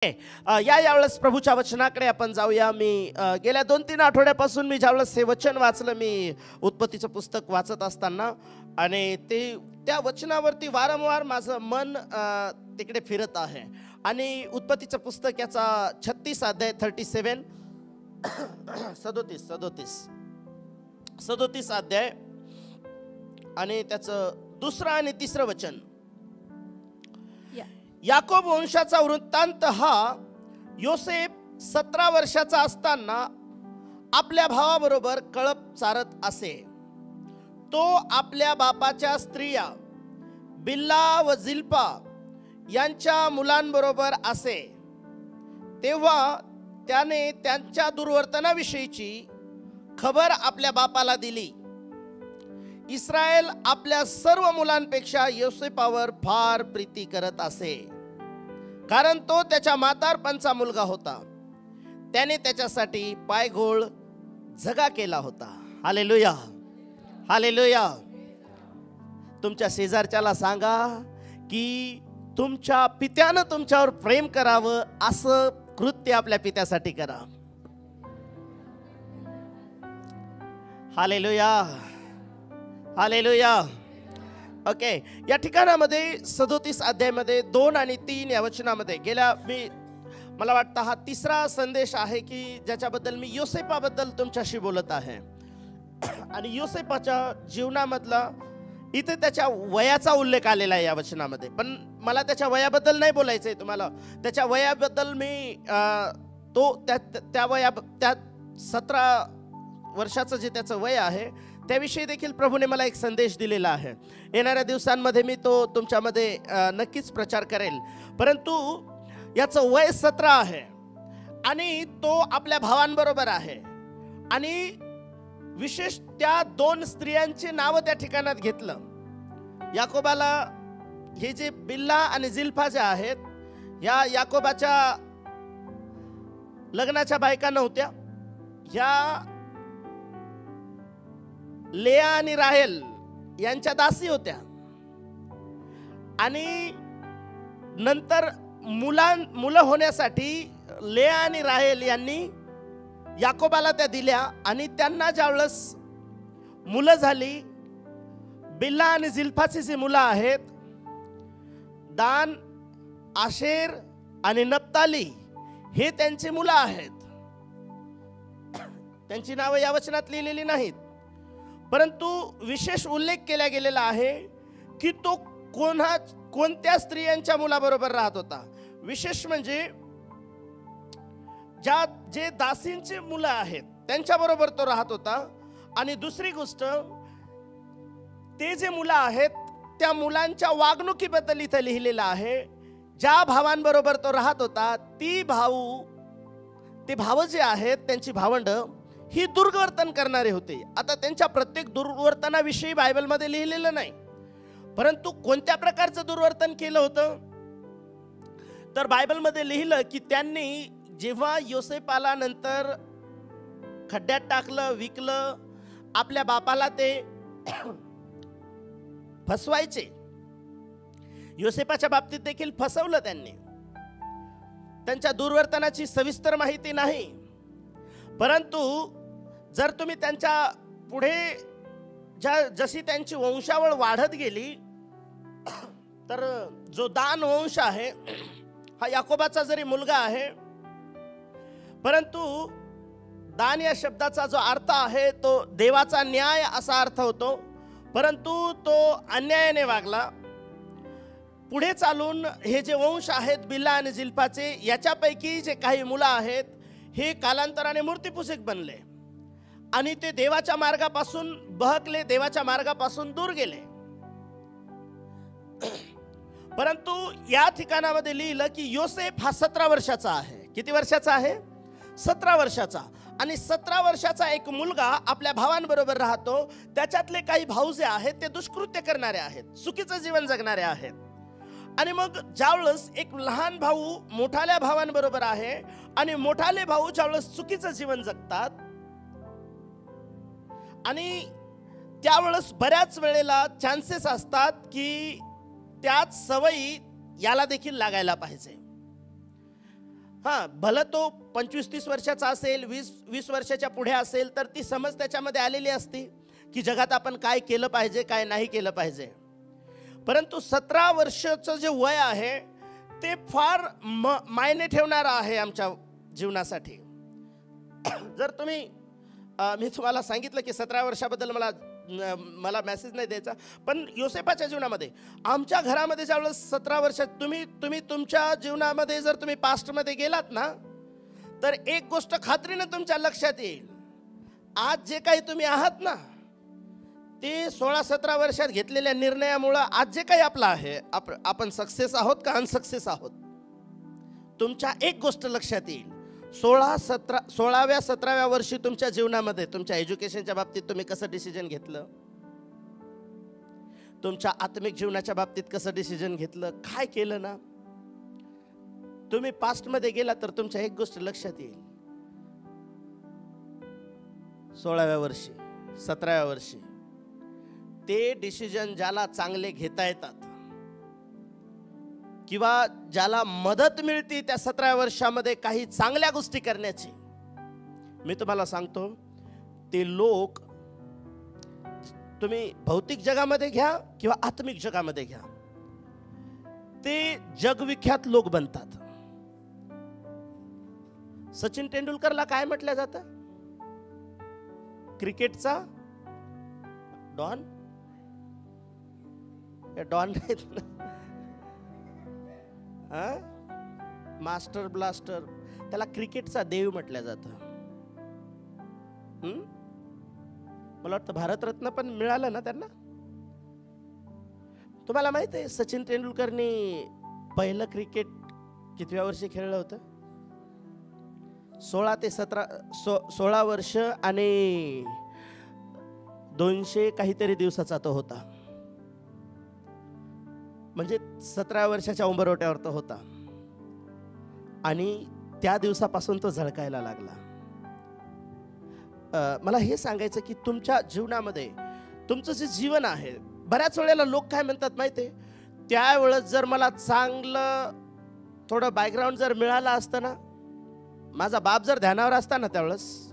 यावेळेस प्रभूच्या वचनाकडे आपण जाऊया. मी गेल्या 2-3 आठवड्यापासून मी ज्यावेळेस हे वचन वाचलं, मी उत्पत्तीचं पुस्तक वाचत असताना, आणि त्या वचनावरती वारंवार माझं मन तिकडे फिरत आहे. आणि उत्पत्तीचं पुस्तक याचा 36 अध्याय 37 अध्याय आणि त्याचं 2 आणि 3 वचन. याकोब वंशाचा वृत्तांत हा योसेफ 17 वर्षाचा असताना आपल्या भावाबरोबर कळप चारत असे. तो आपल्या बापाच्या स्त्रिया बिल्ला व जिल्पा यांच्या मुलांबरोबर असे. तेव्हा त्याने त्यांच्या दुर्वर्तनाविषयीची खबर आपल्या बापाला दिली. इस्रायल आपल्या सर्व मुलांपेक्षा योसेफावर फार प्रीती करत असे, कारण तो त्याच्या म्हातारपणाचा मुलगा होता. त्याने त्याच्यासाठी पायघोळ जगा केला होता. Hallelujah, hallelujah. तुमच्या शेजारच्याला सांगा की तुमच्या पित्यानं तुमच्यावर प्रेम करावं, असं कृत्य आपल्या पित्यासाठी करा. Hallelujah, hallelujah. ओके, या ठिकाणामध्ये 37 अध्यायामध्ये 2 आणि 3 या वचनामध्ये मला वाटतं हा 3रा संदेश आहे की ज्याच्याबद्दल मी योसेफाबद्दल तुमच्याशी बोलत आहे. आणि योसेफाच्या जीवनामधला इथे त्याच्या वयाचा उल्लेख आलेला आहे या वचनामध्ये. पण मला त्याच्या वयाबद्दल नाही बोलायचं आहे तुम्हाला. त्याच्या वयाबद्दल मी त्या 17 वर्षाचं जे त्याचं वय आहे त्याविषयी देखील प्रभूने मला एक संदेश दिलेला आहे. येणाऱ्या दिवसांमध्ये मी तो तुमच्यामध्ये नक्कीच प्रचार करेल. परंतु याचं वय 17 आहे आणि तो आपल्या भावांबरोबर आहे. आणि विशेष त्या 2 स्त्रियांची नावं त्या ठिकाणात घेतलं. याकोबाला हे जे बिल्ला आणि जिल्फा ज्या आहेत, ह्या याकोबाच्या लग्नाच्या बायका नव्हत्या. ह्या लेया आणि राहेल यांच्या दासी होत्या. आणि नंतर मुलं होण्यासाठी लेया आणि राहेल यांनी याकोबाला त्या दिल्या. आणि त्यांना ज्यावेळेस मुलं झाली, बिल्ला आणि जिल्फाची जी मुलं आहेत, दान, आशेर आणि नप्ताली, हे त्यांची मुलं आहेत. त्यांची नावं या वचनात लिहिलेली नाहीत, परंतु विशेष उल्लेख केला गेलेला आहे की तो कोणत्या स्त्रियांच्या मुलाबरोबर राहत होता. विशेष म्हणजे जे दासींची मुलं आहेत त्यांच्याबरोबर तो राहत होता. आणि दुसरी गोष्ट, ते जे मुलं आहेत त्या मुलांच्या वागणुकीबद्दल इथे लिहिलेलं आहे. ज्या भावांबरोबर तो राहत होता ते भाव जे आहेत, त्यांची भावंड ही दुर्वर्तन करणारे होते. आता त्यांच्या प्रत्येक दुर्वर्तनाविषयी बायबलमध्ये लिहिलेलं नाही, परंतु कोणत्या प्रकारचं दुर्वर्तन केलं होतं तर बायबलमध्ये लिहिलं की त्यांनी जेव्हा योसेफाला नंतर खड्ड्यात टाकलं, विकलं, आपल्या बापाला ते फसवायचे. योसेफाच्या बाबतीत देखील फसवलं त्यांनी. त्यांच्या दुर्वर्तनाची सविस्तर माहिती नाही, परंतु जर तुम्ही त्यांच्या पुढे जशी त्यांची वंशावळ वाढत गेली, तर जो दान वंश आहे हा याकोबाचा जरी मुलगा आहे, परंतु दान या शब्दाचा जो अर्थ आहे तो देवाचा न्याय असा अर्थ होतो. परंतु तो अन्यायाने वागला. पुढे चालून हे जे वंश आहेत बिल्ला आणि जिल्फाचे, याच्यापैकी जे काही मुलं आहेत हे कालांतराने मूर्तिपूजक बनले आणि ते देवाच्या मार्गापासून बहकले, देवाच्या मार्गापासून दूर गेले. परंतु या ठिकाणामध्ये लिहिलं की योसेफ हा 17 वर्षाचा आहे. किती वर्षाचा आहे? 17 वर्षाचा. आणि 17 वर्षाचा एक मुलगा आपल्या भावांबरोबर राहतो. त्याच्यातले काही भाऊ जे आहेत ते दुष्कृत्य करणारे आहेत, चुकीचं जीवन जगणारे आहेत. आणि मग ज्यावेळेस एक लहान भाऊ मोठाल्या भावांबरोबर आहे आणि मोठाले भाऊ ज्यावेळेस चुकीचं जीवन जगतात, आणि त्यावेळेस बऱ्याच वेळेला चान्सेस असतात की त्याच सवयी याला देखील लागायला पाहिजे. भलं तो 25-30 वर्षाचा असेल, 20 वर्षाच्या पुढे असेल, तर ती समज त्याच्यामध्ये आलेली असती की जगात आपण काय केलं पाहिजे, काय नाही केलं पाहिजे. परंतु 17 वर्षाचं जे वय आहे ते फार मायने ठेवणारं आहे आमच्या जीवनासाठी. जर तुम्ही मी तुम्हाला सांगितलं की 17 वर्षाबद्दल मला मेसेज नाही द्यायचा, पण योसेफाच्या जीवनामध्ये, आमच्या घरामध्ये ज्यावेळेस 17 वर्षात तुम्ही तुमच्या जीवनामध्ये जर तुम्ही पास्टमध्ये गेलात ना, तर एक गोष्ट खात्रीनं तुमच्या लक्षात येईल. आज जे काही तुम्ही आहात ना, ते 16-17 वर्षात घेतलेल्या निर्णयामुळं आज जे काही आपलं आहे, आपण सक्सेस आहोत का अनसक्सेस आहोत. तुमच्या एक गोष्ट लक्षात येईल, 16व्या-17व्या वर्षी तुमच्या जीवनामध्ये, तुमच्या एज्युकेशनच्या बाबतीत तुम्ही कसं डिसिजन घेतलं, तुमच्या आत्मिक जीवनाच्या बाबतीत कसं डिसिजन घेतलं, काय केलं ना. तुम्ही पास्टमध्ये गेला तर तुमच्या एक गोष्ट लक्षात येईल, 16व्या वर्षी 17व्या वर्षी ते डिसिजन ज्याला चांगले घेता येतात किंवा ज्याला मदत मिळते त्या 17 वर्षामध्ये काही चांगल्या गोष्टी करण्याची, मी तुम्हाला सांगतो, ते लोक तुम्ही भौतिक जगामध्ये घ्या किंवा आत्मिक जगामध्ये घ्या, ते जगविख्यात लोक बनतात. सचिन तेंडुलकरला काय म्हटलं जातं? क्रिकेटचा डॉन. डॉन मास्टर ब्लास्टर, त्याला क्रिकेटचा देव म्हटलं जातं. मला वाटतं भारतरत्न पण मिळालं ना त्यांना. तुम्हाला माहित आहे सचिन तेंडुलकरनी पहिलं क्रिकेट कितव्या वर्षी खेळलं होतं? 16 वर्ष आणि 200 काहीतरी दिवसाचा तो होता. म्हणजे 17 वर्षाच्या उंबरवट्यावर तो होता आणि त्या दिवसापासून तो झळकायला लागला. मला हे सांगायचं की तुमच्या जीवनामध्ये तुमचं जे जीवन आहे, बऱ्याच वेळेला लोक काय म्हणतात माहिती आहे, त्यावेळेस जर मला चांगलं थोडं बॅकग्राऊंड जर मिळालं असतं ना, माझा बाप जर ध्यानावर असता ना त्यावेळेस,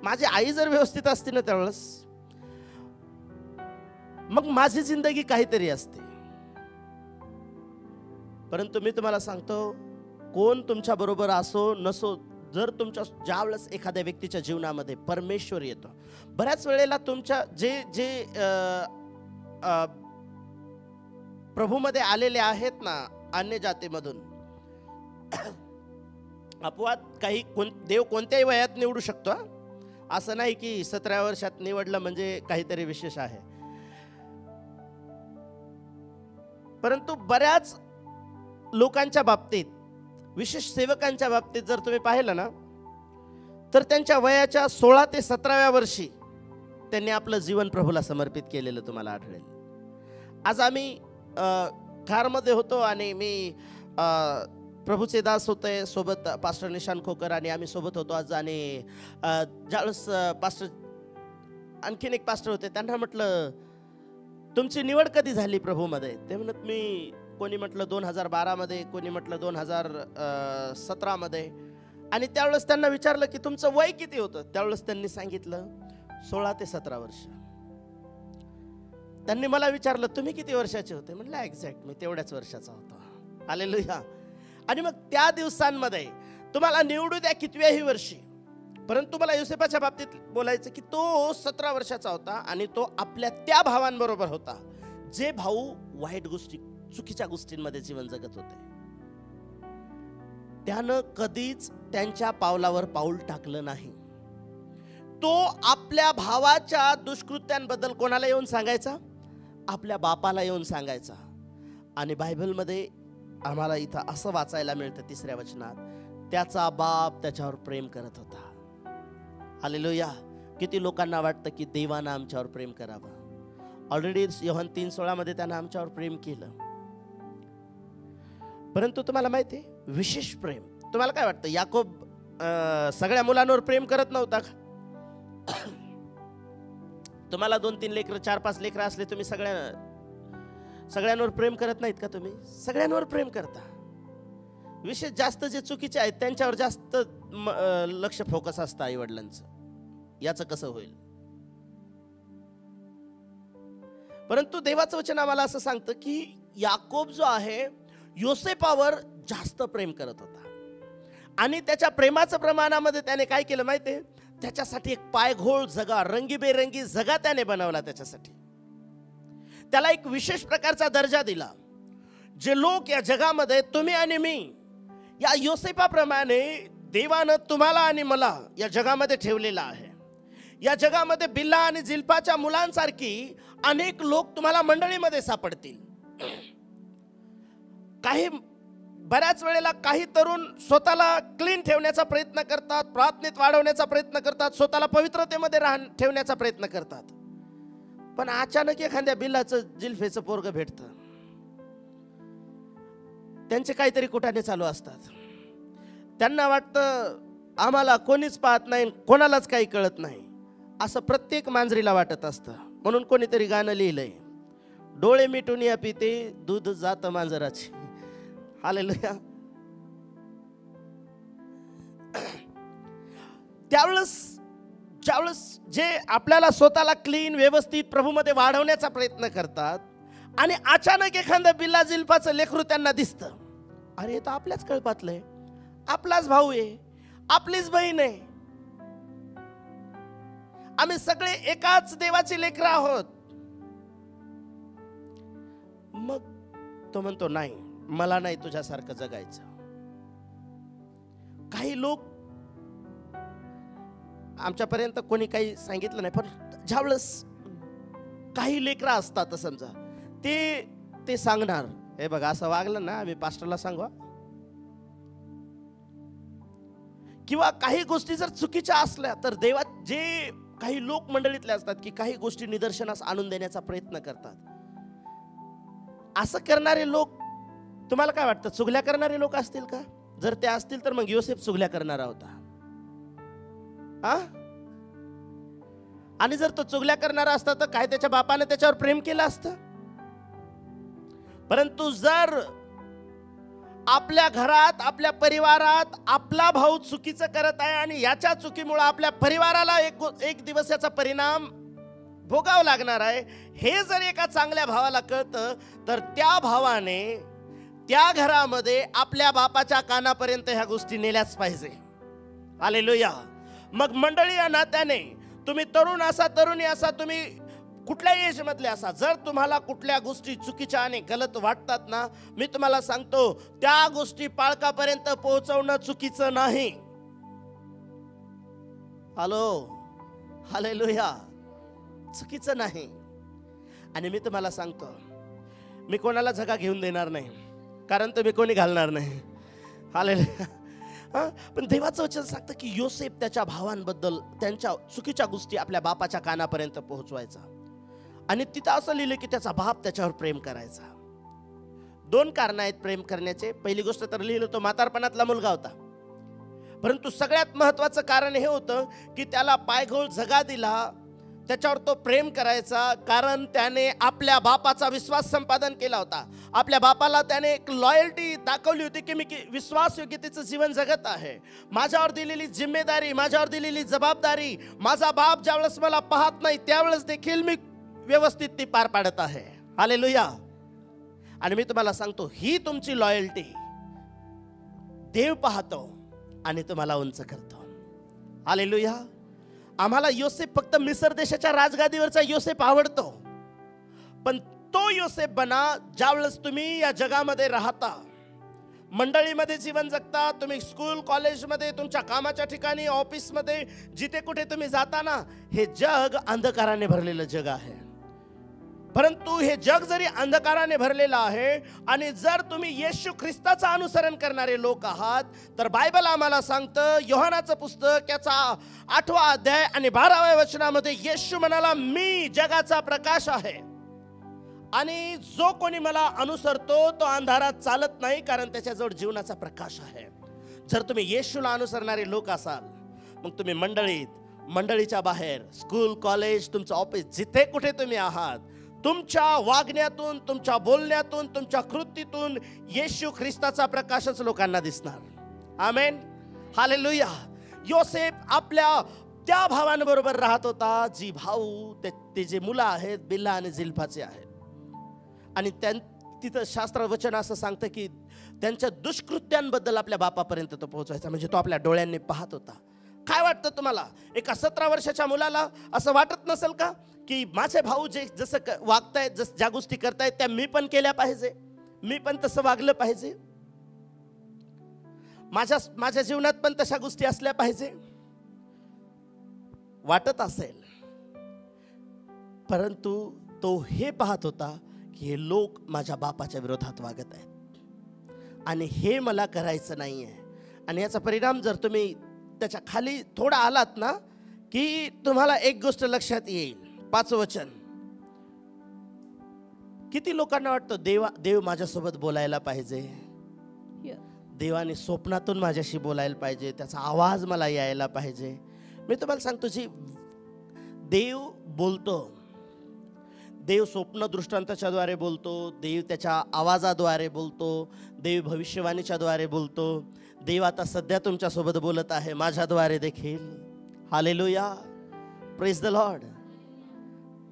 माझी आई जर व्यवस्थित असती ना त्यावेळेस, मग माझी जिंदगी काहीतरी असते. परंतु मी तुम्हाला सांगतो, कोण तुमच्या बरोबर असो नसो, जर तुमच्या ज्यावेळेस एखाद्या व्यक्तीच्या जीवनामध्ये परमेश्वर येतो, बऱ्याच वेळेला तुमच्या जे प्रभूमध्ये आलेले आहेत ना अन्य जातीमधून, अपवाद काही देव कोणत्याही वयात निवडू शकतो. असं नाही की 17 वर्षात निवडलं म्हणजे काहीतरी विशेष आहे. परंतु बऱ्याच लोकांच्या बाबतीत, विशेष सेवकांच्या बाबतीत जर तुम्ही पाहिलं ना, तर त्यांच्या वयाच्या 16 ते 17व्या वर्षी त्यांनी आपलं जीवन प्रभूला समर्पित केलेलं तुम्हाला आढळेल. आज आम्ही कारमध्ये होतो आणि मी प्रभूचे दास होते, सोबत पास्टर निशान खोकर आणि आम्ही सोबत होतो आज. आणि ज्यावेळेस पास्टर आणखीन एक पास्टर होते, त्यांना म्हटलं तुमची निवड कधी झाली प्रभूमध्ये? ते म्हणत मी, कोणी म्हटलं 2012 मध्ये, कोणी म्हटलं 2017 मध्ये. आणि त्यावेळेस त्यांना विचारलं की तुमचं वय किती होतं? त्यावेळेस त्यांनी सांगितलं 16 ते 17 वर्ष. त्यांनी मला विचारलं तुम्ही किती वर्षाचे होते? म्हटलं एक्झॅक्ट मी तेवढ्याच वर्षाचा होतो. हालेलुया. आणि मग त्या दिवसांमध्ये तुम्हाला निवडू द्या कितव्याही वर्षी, परंतु मला योसेफाच्या बाबतीत बोलायचं की तो 17 वर्षाचा होता आणि तो आपल्या त्या भावांबरोबर होता जे भाऊ वाईट गोष्टी, चुकीच्या गोष्टींमध्ये जीवन जगत होते. त्यानं कधीच त्यांच्या पावलावर पाऊल टाकलं नाही. तो आपल्या भावाच्या दुष्कृत्यांबद्दल कोणाला येऊन सांगायचा? आपल्या बापाला येऊन सांगायचा. आणि बायबलमध्ये आम्हाला इथं असं वाचायला मिळतं 3ऱ्या वचनात, त्याचा बाप त्याच्यावर प्रेम करत होता. हालेलुया. किती लोकांना वाटतं की देवानं आमच्यावर प्रेम करावं. ऑलरेडी योहान 3:16 मध्ये त्यानं आमच्यावर प्रेम केलं. परंतु तुम्हाला माहिती आहे विशेष प्रेम, तुम्हाला काय वाटतं याकोब सगळ्या मुलांवर प्रेम करत नव्हता का? तुम्हाला 2-3 लेकरं, 4-5 लेकरं असले, तुम्ही सगळ्यांवर प्रेम करत नाहीत का? तुम्ही सगळ्यांवर प्रेम करता. विशेष जास्त जे चुकीचे आहेत त्यांच्यावर जास्त लक्ष फोकस असतं आई वडिलांचं, याचं कसं होईल. परंतु देवाचं वचन आम्हाला असं सांगतं की याकोब जो आहे योसेपावर जास्त प्रेम करत होता आणि त्याच्या प्रेमाच्या प्रमाणामध्ये त्याने काय केलं माहितीये, त्याच्यासाठी एक पायघोळ जगा, रंगीबेरंगी जगा त्याने बनवला. त्याच्यासाठी त्याला एक विशेष प्रकारचा दर्जा दिला. जे लोक या जगामध्ये तुम्ही आणि मी या योसेपाप्रमाणे देवानं तुम्हाला आणि मला या जगामध्ये ठेवलेला आहे. या जगामध्ये बिल्ला आणि जिल्पाच्या मुलांसारखी अनेक लोक तुम्हाला मंडळीमध्ये सापडतील. बऱ्याच वेळेला काही तरुण स्वतःला क्लीन ठेवण्याचा प्रयत्न करतात, प्रार्थनेत वाढवण्याचा प्रयत्न करतात, स्वतःला पवित्रतेमध्ये ठेवण्याचा प्रयत्न करतात. पण अचानक एखाद्या बिल्लाचं जिल्फेचं पोरग भेटतं, त्यांचे काहीतरी कुटाणे चालू असतात. त्यांना वाटतं आम्हाला कोणीच पाहत नाही, कोणालाच काही कळत नाही, असं प्रत्येक मांजरीला वाटत असतं. म्हणून कोणीतरी गाणं लिहिलंय, डोळे मिटून या पिते दूध जात मांजराची. हालेलुया. ज्यावेळेस जे आपल्याला स्वतःला क्लीन व्यवस्थित प्रभूमध्ये वाढवण्याचा प्रयत्न करतात आणि अचानक एखाद्या बिल्ला जिल्पाचं लेकरू त्यांना दिसतं, अरे तर आपल्याच कळपातलंय, आपलाच भाऊ आहे, आपलीच बहीण आहे, आम्ही सगळे एकाच देवाची लेकरं आहोत. मग तो म्हणतो नाही, मला नाही तुझ्यासारखं जगायचं. काही लोक आमच्यापर्यंत कोणी काही सांगितलं नाही, पण ज्यावेळेस काही लेकरं असतात समजा, ते सांगणार, हे बघा असं वागलं ना आम्ही पास्टरला सांगू. किंवा काही गोष्टी जर चुकीच्या असल्या तर देवा जे काही लोक मंडळीतले असतात की काही गोष्टी निदर्शनास आणून देण्याचा प्रयत्न करतात. असं करणारे लोक तुम्हाला काय वाटतं, चुगल्या करणारे लोक असतील का? जर ते असतील तर मग योसेफ चुगल्या करणारा होता. आणि जर तो चुगल्या करणारा असता तर काय त्याच्या बापाने त्याच्यावर प्रेम केलं असतं? परंतु जर आपल्या घरात, आपल्या परिवारात आपला भाऊ चुकीचं करत आहे आणि याच्या चुकीमुळे आपल्या परिवाराला एक दिवस याचा परिणाम भोगावा लागणार आहे, हे जर एका चांगल्या भावाला कळतं तर त्या भावाने त्या घरामध्ये आपल्या बापाच्या कानापर्यंत ह्या गोष्टी नेल्याच पाहिजे. हालेलुया. मग मंडळी या नात्याने तुम्ही तरुण असा, तरुणी असा, तुम्ही कुठल्याही एज मधले असा, जर तुम्हाला कुठल्या गोष्टी चुकीच्या आणि गलत वाटतात ना, मी तुम्हाला सांगतो त्या गोष्टी पालकापर्यंत पोहोचवणं चुकीचं नाही. Hello, hallelujah. चुकीचं नाही. आणि मी तुम्हाला सांगतो, मी कोणाला जगा घेऊन देणार नाही, कारण तुम्ही कोणी घालणार नाही. हालेलुया. पण देवाचं वचन सांगतं की योसेफ त्याच्या भावांबद्दल त्यांच्या चुकीच्या गोष्टी आपल्या बापाच्या कानापर्यंत पोहोचवायचा. आणि तिथं असं लिहिलं की त्याचा बाप त्याच्यावर प्रेम करायचा. 2 कारण आहेत प्रेम करण्याचे. पहिली गोष्ट तर लिहिलं तो म्हातारपणातला मुलगा होता, परंतु सगळ्यात महत्वाचं कारण हे होतं की त्याला पायघोळ जगा दिला, त्याच्यावर तो प्रेम करायचा, कारण त्याने आपल्या बापाचा विश्वास संपादन केला होता. आपल्या बापाला त्याने एक लॉयल्टी दाखवली होती की मी विश्वासयोग्यतेचं जीवन जगत आहे. माझ्यावर दिलेली जिम्मेदारी, माझ्यावर दिलेली जबाबदारी, माझा बाप ज्यावेळेस मला पाहत नाही त्यावेळेस देखील मी व्यवस्थित ती पार पाडत आहे. हालेलुया. आणि मी तुम्हाला सांगतो, ही तुमची लॉयल्टी देव पाहतो आणि तुम्हाला उंच करतो. हालेलुया. आम्हाला योसेफ फक्त मिस्र देशाच्या राजगादीवरचा योसेफ आवडतो, पण तो योसेफ बना ज्यावेळेस तुम्ही या जगामध्ये राहता, मंडळीमध्ये जीवन जगता, तुम्ही स्कूल कॉलेजमध्ये, तुमच्या कामाच्या ठिकाणी, ऑफिसमध्ये, जिथे कुठे तुम्ही जाता ना, हे जग अंधकाराने भरलेलं जग आहे. परंतु हे जग जरी अंधकाराने भरलेलं आहे आणि जर तुम्ही येशू ख्रिस्ताचं अनुसरण करणारे लोक आहात, तर बायबल आम्हाला सांगतं, योहानाचं पुस्तक याचा 8वा अध्याय आणि 12व्या वचनामध्ये येशू म्हणाला, मी जगाचा प्रकाश आहे आणि जो कोणी मला अनुसरतो तो अंधारात चालत नाही, कारण त्याच्याजवळ जीवनाचा प्रकाश आहे. जर तुम्ही येशूला अनुसरणारे लोक असाल, मग तुम्ही मंडळीत, मंडळीच्या बाहेर, स्कूल, कॉलेज, तुमचं ऑफिस, जिथे कुठे तुम्ही आहात, तुमच्या वागण्यातून, तुमच्या बोलण्यातून, तुमच्या कृतीतून येशू ख्रिस्ताचा प्रकाशच लोकांना दिसणार. आमेन, हालेलुया. योसेफ आपल्या त्या भावांबरोबर राहत होता, जी भाऊ ते जे मुलं आहेत, बिल्हा आणि झिल्पाचे आहेत. आणि तिथं शास्त्र वचन असं सांगतं की त्यांच्या दुष्कृत्यांबद्दल आपल्या बापापर्यंत तो पोहोचायचा, म्हणजे तो आपल्या डोळ्यांनी पाहत होता. काय वाटतं तुम्हाला, एका 17 वर्षाच्या मुलाला असं वाटत नसेल का की माझे भाऊ जे जसं वागतायत, ज्या गोष्टी करतायत त्या मी पण केल्या पाहिजे, मी पण तसं वागलं पाहिजे, माझ्या जीवनात पण तशा गोष्टी असल्या पाहिजे, वाटत असेल. परंतु तो हे पाहत होता की हे लोक माझ्या बापाच्या विरोधात वागत आहेत आणि हे मला करायचं नाहीये. आणि याचा परिणाम जर तुम्ही त्याच्या खाली थोडा आलात ना, की तुम्हाला एक गोष्ट लक्षात येईल. 5 वचन. किती लोकांना वाटतं देव माझ्यासोबत बोलायला पाहिजे, देवाने स्वप्नातून माझ्याशी बोलायला पाहिजे, त्याचा आवाज मला यायला पाहिजे. मी तुम्हाला सांगतो, जी देव बोलतो, देव स्वप्न दृष्टांताच्या द्वारे बोलतो, देव त्याच्या आवाजाद्वारे बोलतो, देव भविष्यवाणीच्या द्वारे बोलतो. देव आता सध्या तुमच्यासोबत बोलत आहे, माझ्याद्वारे देखील. Hallelujah, praise the Lord.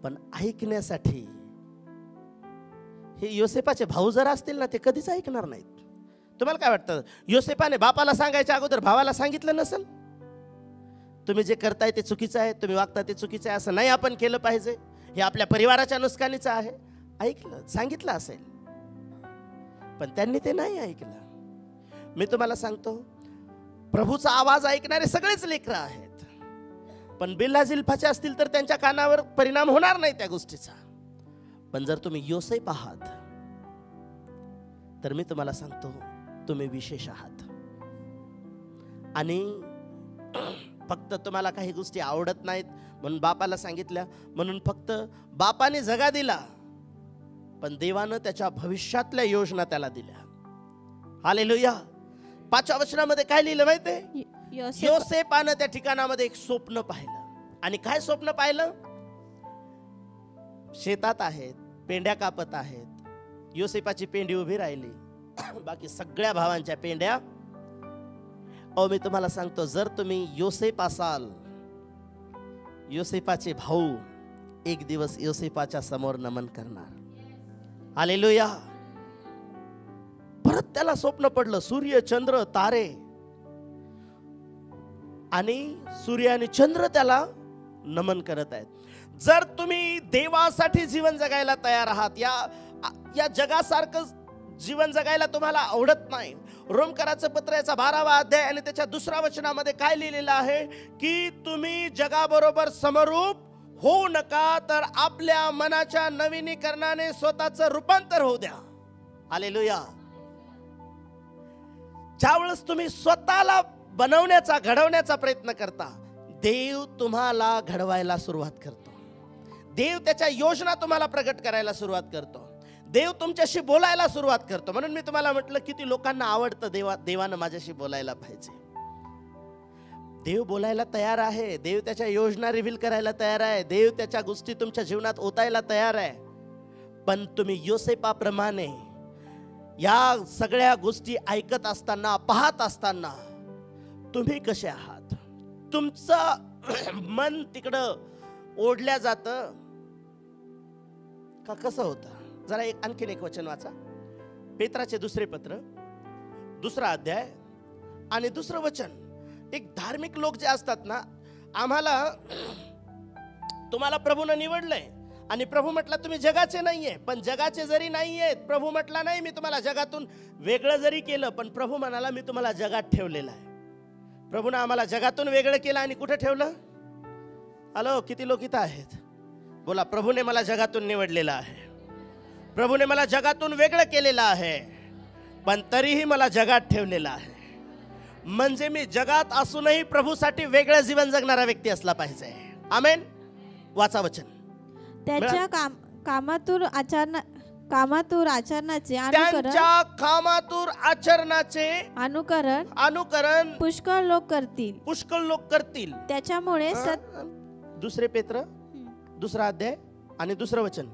पण ऐकण्यासाठी हे योसेपाचे भाऊ जर असतील ना, ते कधीच ऐकणार नाहीत. तुम्हाला काय वाटतं, योसेपाने बापाला सांगायच्या अगोदर भावाला सांगितलं नसेल? तुम्ही जे करताय ते चुकीचं आहे, तुम्ही वागताय ते चुकीचं आहे, असं नाही आपण केलं पाहिजे, हे आपल्या परिवाराच्या नुकसानीचं आहे. ऐकलं, सांगितलं असेल, पण त्यांनी ते नाही ऐकलं. मी तुम्हाला सांगतो, प्रभूचा आवाज ऐकणारे सगळेच लेकरं आहेत, पण बिल्हा झिल्पाचे असतील तर त्यांच्या कानावर परिणाम होणार नाही त्या गोष्टीचा. पण जर तुम्ही योसेफ आहात तर मी तुम्हाला सांगतो, तुम्ही विशेष आहात. आणि फक्त तुम्हाला काही गोष्टी आवडत नाहीत म्हणून बापाला सांगितल्या, म्हणून फक्त बापाने जगा दिला, पण देवानं त्याच्या भविष्यातल्या योजना त्याला दिल्या. हालेलुया. 5व्या वचनामध्ये काय लिहिलं माहितीये? योसेपानं त्या ठिकाणामध्ये एक स्वप्न पाहिलं. आणि काय स्वप्न पाहिलं? शेतात आहेत, पेंड्या कापत आहेत, योसेपाची पेंडी उभी राहिली, बाकी सगळ्या भावांच्या पेंड्या. मी तुम्हाला सांगतो, जर तुम्ही योसेफ असाल, योसेपाचे भाऊ एक दिवस योसेपाच्या समोर नमन करणार. हालेलुया. परत त्याला स्वप्न पडलं, सूर्य, चंद्र, तारे, आणि सूर्य आणि चंद्र त्याला नमन करत आहेत. जर तुम्ही देवासाठी जीवन जगायला तयार आहात, या जगासारखं जीवन जगायला तुम्हाला आवडत नाही, रोमकराचं पत्र याचा 12वा अध्याय आणि त्याच्या 2ऱ्या वचनामध्ये काय लिहिलेलं आहे की तुम्ही जगाबरोबर समरूप होऊ नका, तर आपल्या मनाच्या नवीनीकरणाने स्वतःचं रूपांतर होऊ द्या. हालेलुया. ज्यावेळेस तुम्ही स्वतःला बनवण्याचा, घडवण्याचा प्रयत्न करता, देव तुम्हाला घडवायला सुरुवात करतो. देव त्याच्या योजना तुम्हाला प्रगट करायला सुरुवात करतो. देव तुमच्याशी बोलायला सुरुवात करतो. म्हणून मी तुम्हाला म्हटलं, किती लोकांना आवडतं देवानं माझ्याशी बोलायला पाहिजे. देव बोलायला तयार आहे, देव त्याच्या योजना रिव्हील करायला तयार आहे, देव त्याच्या गोष्टी तुमच्या जीवनात ओतायला तयार आहे. पण तुम्ही योसेपाप्रमाणे या सगळ्या गोष्टी ऐकत असताना, पाहत असताना तुम्ही कसे आहात? तुमचं मन तिकडं ओढल्या जातं का कसं होतं? जरा आणखीन एक वचन वाचा. पेत्राचे 2 पत्र 2रा अध्याय आणि 2रं वचन. एक धार्मिक लोक जे असतात ना, तुम्हाला प्रभूने निवडलंय आणि प्रभू म्हटला तुम्ही जगाचे नाहीये, पण जगाचे जरी नाहीये, प्रभू म्हटला नाही मी तुम्हाला जगातून वेगळं जरी केलं, पण प्रभू म्हणाला मी तुम्हाला जगात ठेवलेलं आहे. प्रभूने आम्हाला जगातून वेगळं केलं आणि कुठे ठेवलं? हॅलो, किती लोक इथं आहेत? बोला, प्रभूने मला जगातून निवडलेलं आहे, प्रभूने मला जगातून वेगळं केलेलं आहे, पण तरीही मला जगात ठेवलेलं आहे. म्हणजे मी जगात असूनही प्रभूसाठी वेगळं जीवन जगणारा व्यक्ती असला पाहिजे. आमेन. वाचा वचन. त्याच्या कामातूर आचरणाचे अनुकरण पुष्कळ लोक करतील. त्याच्यामुळे 2 पेत्र 2रा अध्याय आणि 2रं वचन.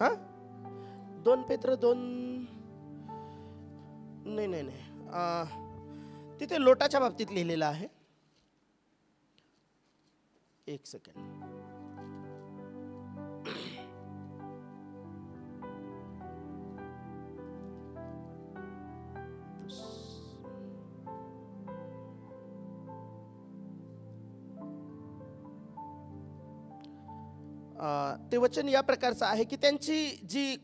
हा 2 पेत्र 2 नाही तिथे लोटाच्या बाबतीत लिहिलेलं आहे. एक सेकंड. ते वचन या प्रकारचं आहे की त्यांची जी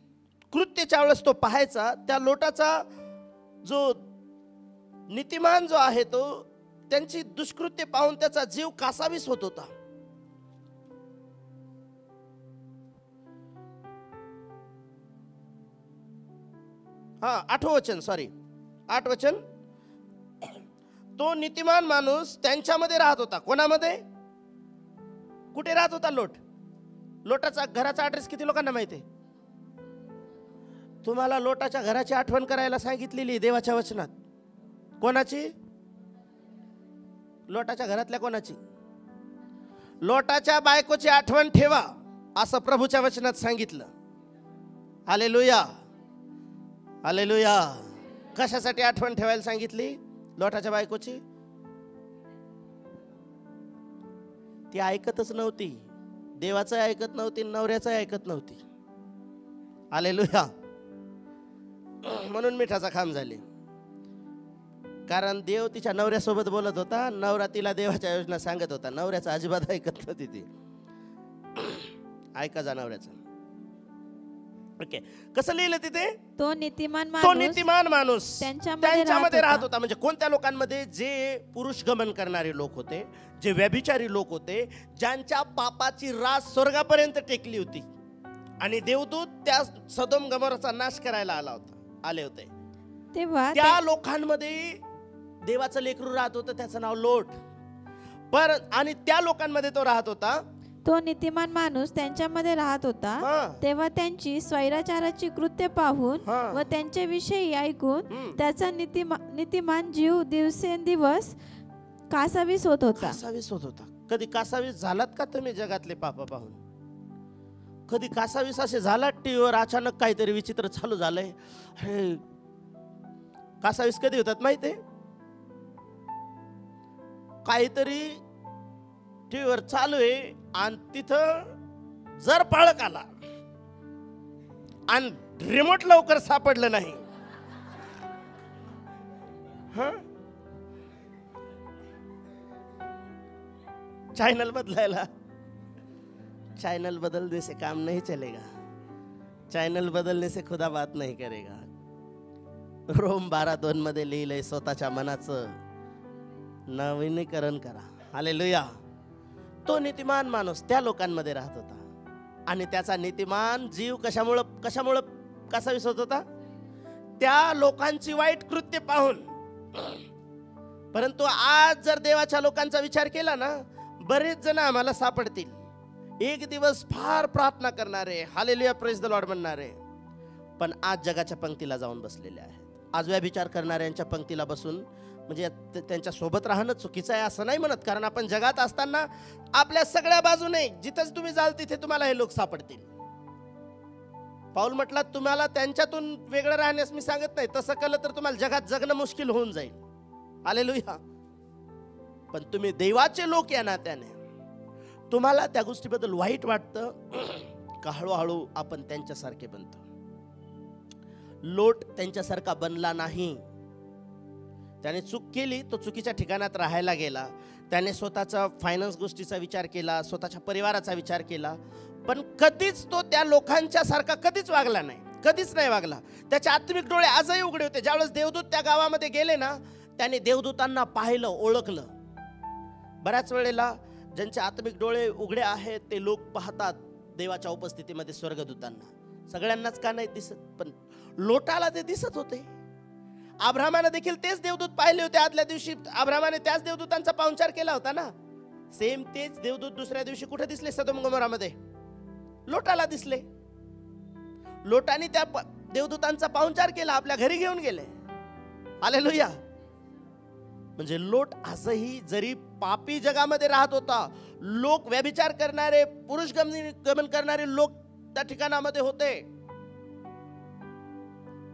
कृत्याच्या वेळेस तो पाहायचा, त्या लोटाचा जो नीतिमान जो आहे तो त्यांची दुष्कृत्य पाहून त्याचा जीव कासावीस होत होता. हा 8 वचन. तो नीतिमान माणूस त्यांच्यामध्ये राहत होता. कोणामध्ये? कुठे राहत होता लोट? लोटाचा घराचा ऍड्रेस किती लोकांना माहिती आहे? तुम्हाला लोटाच्या घराची आठवण करायला सांगितलेली देवाच्या वचनात. कोणाची? लोटाच्या घरातल्या कोणाची? लोटाच्या बायकोची आठवण ठेवा असं प्रभूच्या वचनात सांगितलं. Hallelujah, hallelujah. कशासाठी आठवण ठेवायला सांगितली लोटाच्या बायकोची? ती ऐकतच नव्हती, देवाचं ऐकत नव्हती, नवऱ्याचं ऐकत नव्हती. हालेलुया. म्हणून मिठाचा खांब झाले. कारण देव तिच्या नवऱ्यासोबत बोलत होता, नवरा तिला देवाच्या योजना सांगत होता. नवऱ्याचं अजिबात ऐकत नव्हती ती. ऐका जा नवऱ्याचं. ओके, कसं लिहिलं तिथे? तो नीतिमान माणूस त्यांच्यामध्ये राहत होता. म्हणजे कोणत्या लोकांमध्ये? जे पुरुष गमन करणारे लोक होते, जे व्यभिचारी लोक होते, ज्यांच्या पापाची रास स्वर्गापर्यंत टेकली होती. आणि देवदूत त्या सदोम गमोराचा नाश करायला आले होते. तेव्हा त्या लोकांमध्ये देवाचं लेकरू राहत होतं, त्याचं नाव लोट. आणि त्या लोकांमध्ये तो राहत होता. तो नीतिमान माणूस त्यांच्यामध्ये राहत होता. तेव्हा त्यांची स्वैराचाराची कृत्य पाहून व त्यांच्याविषयी ऐकून त्याचा नीतिमान जीव दिवसेंदिवस कासावीस होत होता. कधी कासावीस झालात का तुम्ही जगातले पाप पाहून? कधी कासावीस असे झालात टीव्हीवर अचानक काहीतरी विचित्र चालू झालंय? अरे, कासावीस कधी होतात माहितीये? काहीतरी टीव्हीवर चालू आहे आणि तिथं जर पाळक आला आणि रिमोट लवकर सापडलं नाही, चॅनल बदलायला. चैनल बदलने से काम नहीं चलेगा, चैनल बदलने से खुदा बात नहीं करेगा. रोम 12:2 मध्ये लिहिलंय, स्वतःच्या मनाचं नवीनीकरण करा. हालेलुया. तो नीतिमान माणूस त्या लोकांमध्ये राहत होता आणि त्याचा नीतिमान जीव कशामुळं कासावीस होत होता? त्या लोकांची वाईट कृत्य पाहून. परंतु आज जर देवाच्या लोकांचा विचार केला ना, बरेच जण आम्हाला सापडतील. एक दिवस फार प्रार्थना करणारे, हालेलुया, प्रेज द लॉर्ड म्हणणारे, पण आज जगाच्या पंक्तीला जाऊन बसलेले आहेत. आज व्यभिचार करणाऱ्यांच्या पंक्तीला बसून म्हणजे त्यांच्या सोबत राहणं चुकीचं आहे असं नाही म्हणत. कारण आपण जगात असताना आपल्या सगळ्या बाजूने जिथंच तुम्ही जाल तिथे तुम्हाला हे लोक सापडतील. पाऊल म्हटला, तुम्हाला त्यांच्यातून वेगळं राहण्यास मी सांगत नाही. तसं केलं तर तुम्हाला जगात जगणं मुश्किल होऊन जाईल. हालेलुया. पण तुम्ही देवाचे लोक या नात्याने तुम्हाला त्या गोष्टीबद्दल वाईट वाटतं का? हळूहळू आपण त्यांच्यासारखे बनतो. लोट त्यांच्यासारखा बनला नाही. त्याने चूक केली, तो चुकीच्या ठिकाणात राहायला गेला. त्याने स्वतःचा फायनान्स गोष्टीचा विचार केला, स्वतःच्या परिवाराचा विचार केला, पण कधीच तो त्या लोकांच्या सारखा कधीच वागला नाही. कधीच नाही वागला. त्याचे आत्मिक डोळे आजही उघडे होते. ज्यावेळेस देवदूत त्या गावामध्ये गेले ना, त्याने देवदूतांना पाहिलं, ओळखलं. बऱ्याच वेळेला ज्यांचे आत्मिक डोळे उघडे आहेत ते लोक पाहतात देवाच्या उपस्थितीमध्ये स्वर्गदूतांना. सगळ्यांनाच का नाही दिसत, पण लोटाला ते दिसत होते. अब्राहमाने देखील तेच देवदूत पाहिले होते. आदल्या दिवशी अब्राहमाने त्याच देवदूतांचा पाहुणचार केला होता ना. सेम तेच देवदूत दुसऱ्या दिवशी कुठे दिसले? सदोम गमोरामध्ये लोटाला दिसले. लोटाने त्या देवदूतांचा पाहुणचार केला, आपल्या घरी घेऊन गेले. हालेलुया. म्हणजे लोट आजही जरी पापी जगामध्ये राहत होता, लोक व्यभिचार करणारे, पुरुष गमन करणारे लोक त्या ठिकाणामध्ये होते,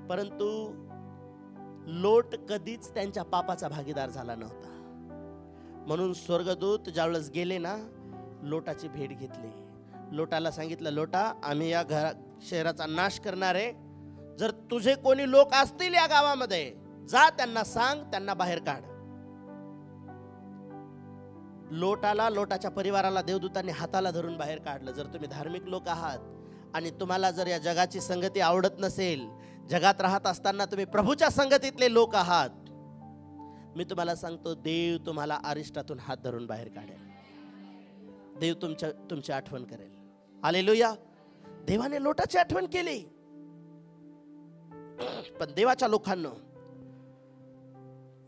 परंतु लोट कधीच त्यांच्या पापाचा भागीदार झाला नव्हता. म्हणून स्वर्गदूत ज्यावेळेस गेले ना, लोटाची भेट घेतली. लोटाला सांगितलं, लोटा, आम्ही या शहराचा नाश करणार आहे. जर तुझे कोणी लोक असतील या गावामध्ये, जा त्यांना सांग, त्यांना बाहेर काढ. लोटाला, लोटाच्या परिवाराला देवदूतांनी हाताला धरून बाहेर काढलं. जर तुम्ही धार्मिक लोक आहात आणि तुम्हाला जर या जगाची संगती आवडत नसेल, जगात राहत असताना तुम्ही प्रभूच्या संगतीतले लोक आहात, मी तुम्हाला सांगतो, देव तुम्हाला अरिष्टातून हात धरून बाहेर काढेल. देव तुमची आठवण करेल. हालेलुया. देवाने लोटाची आठवण केली. पण देवाच्या लोकांना,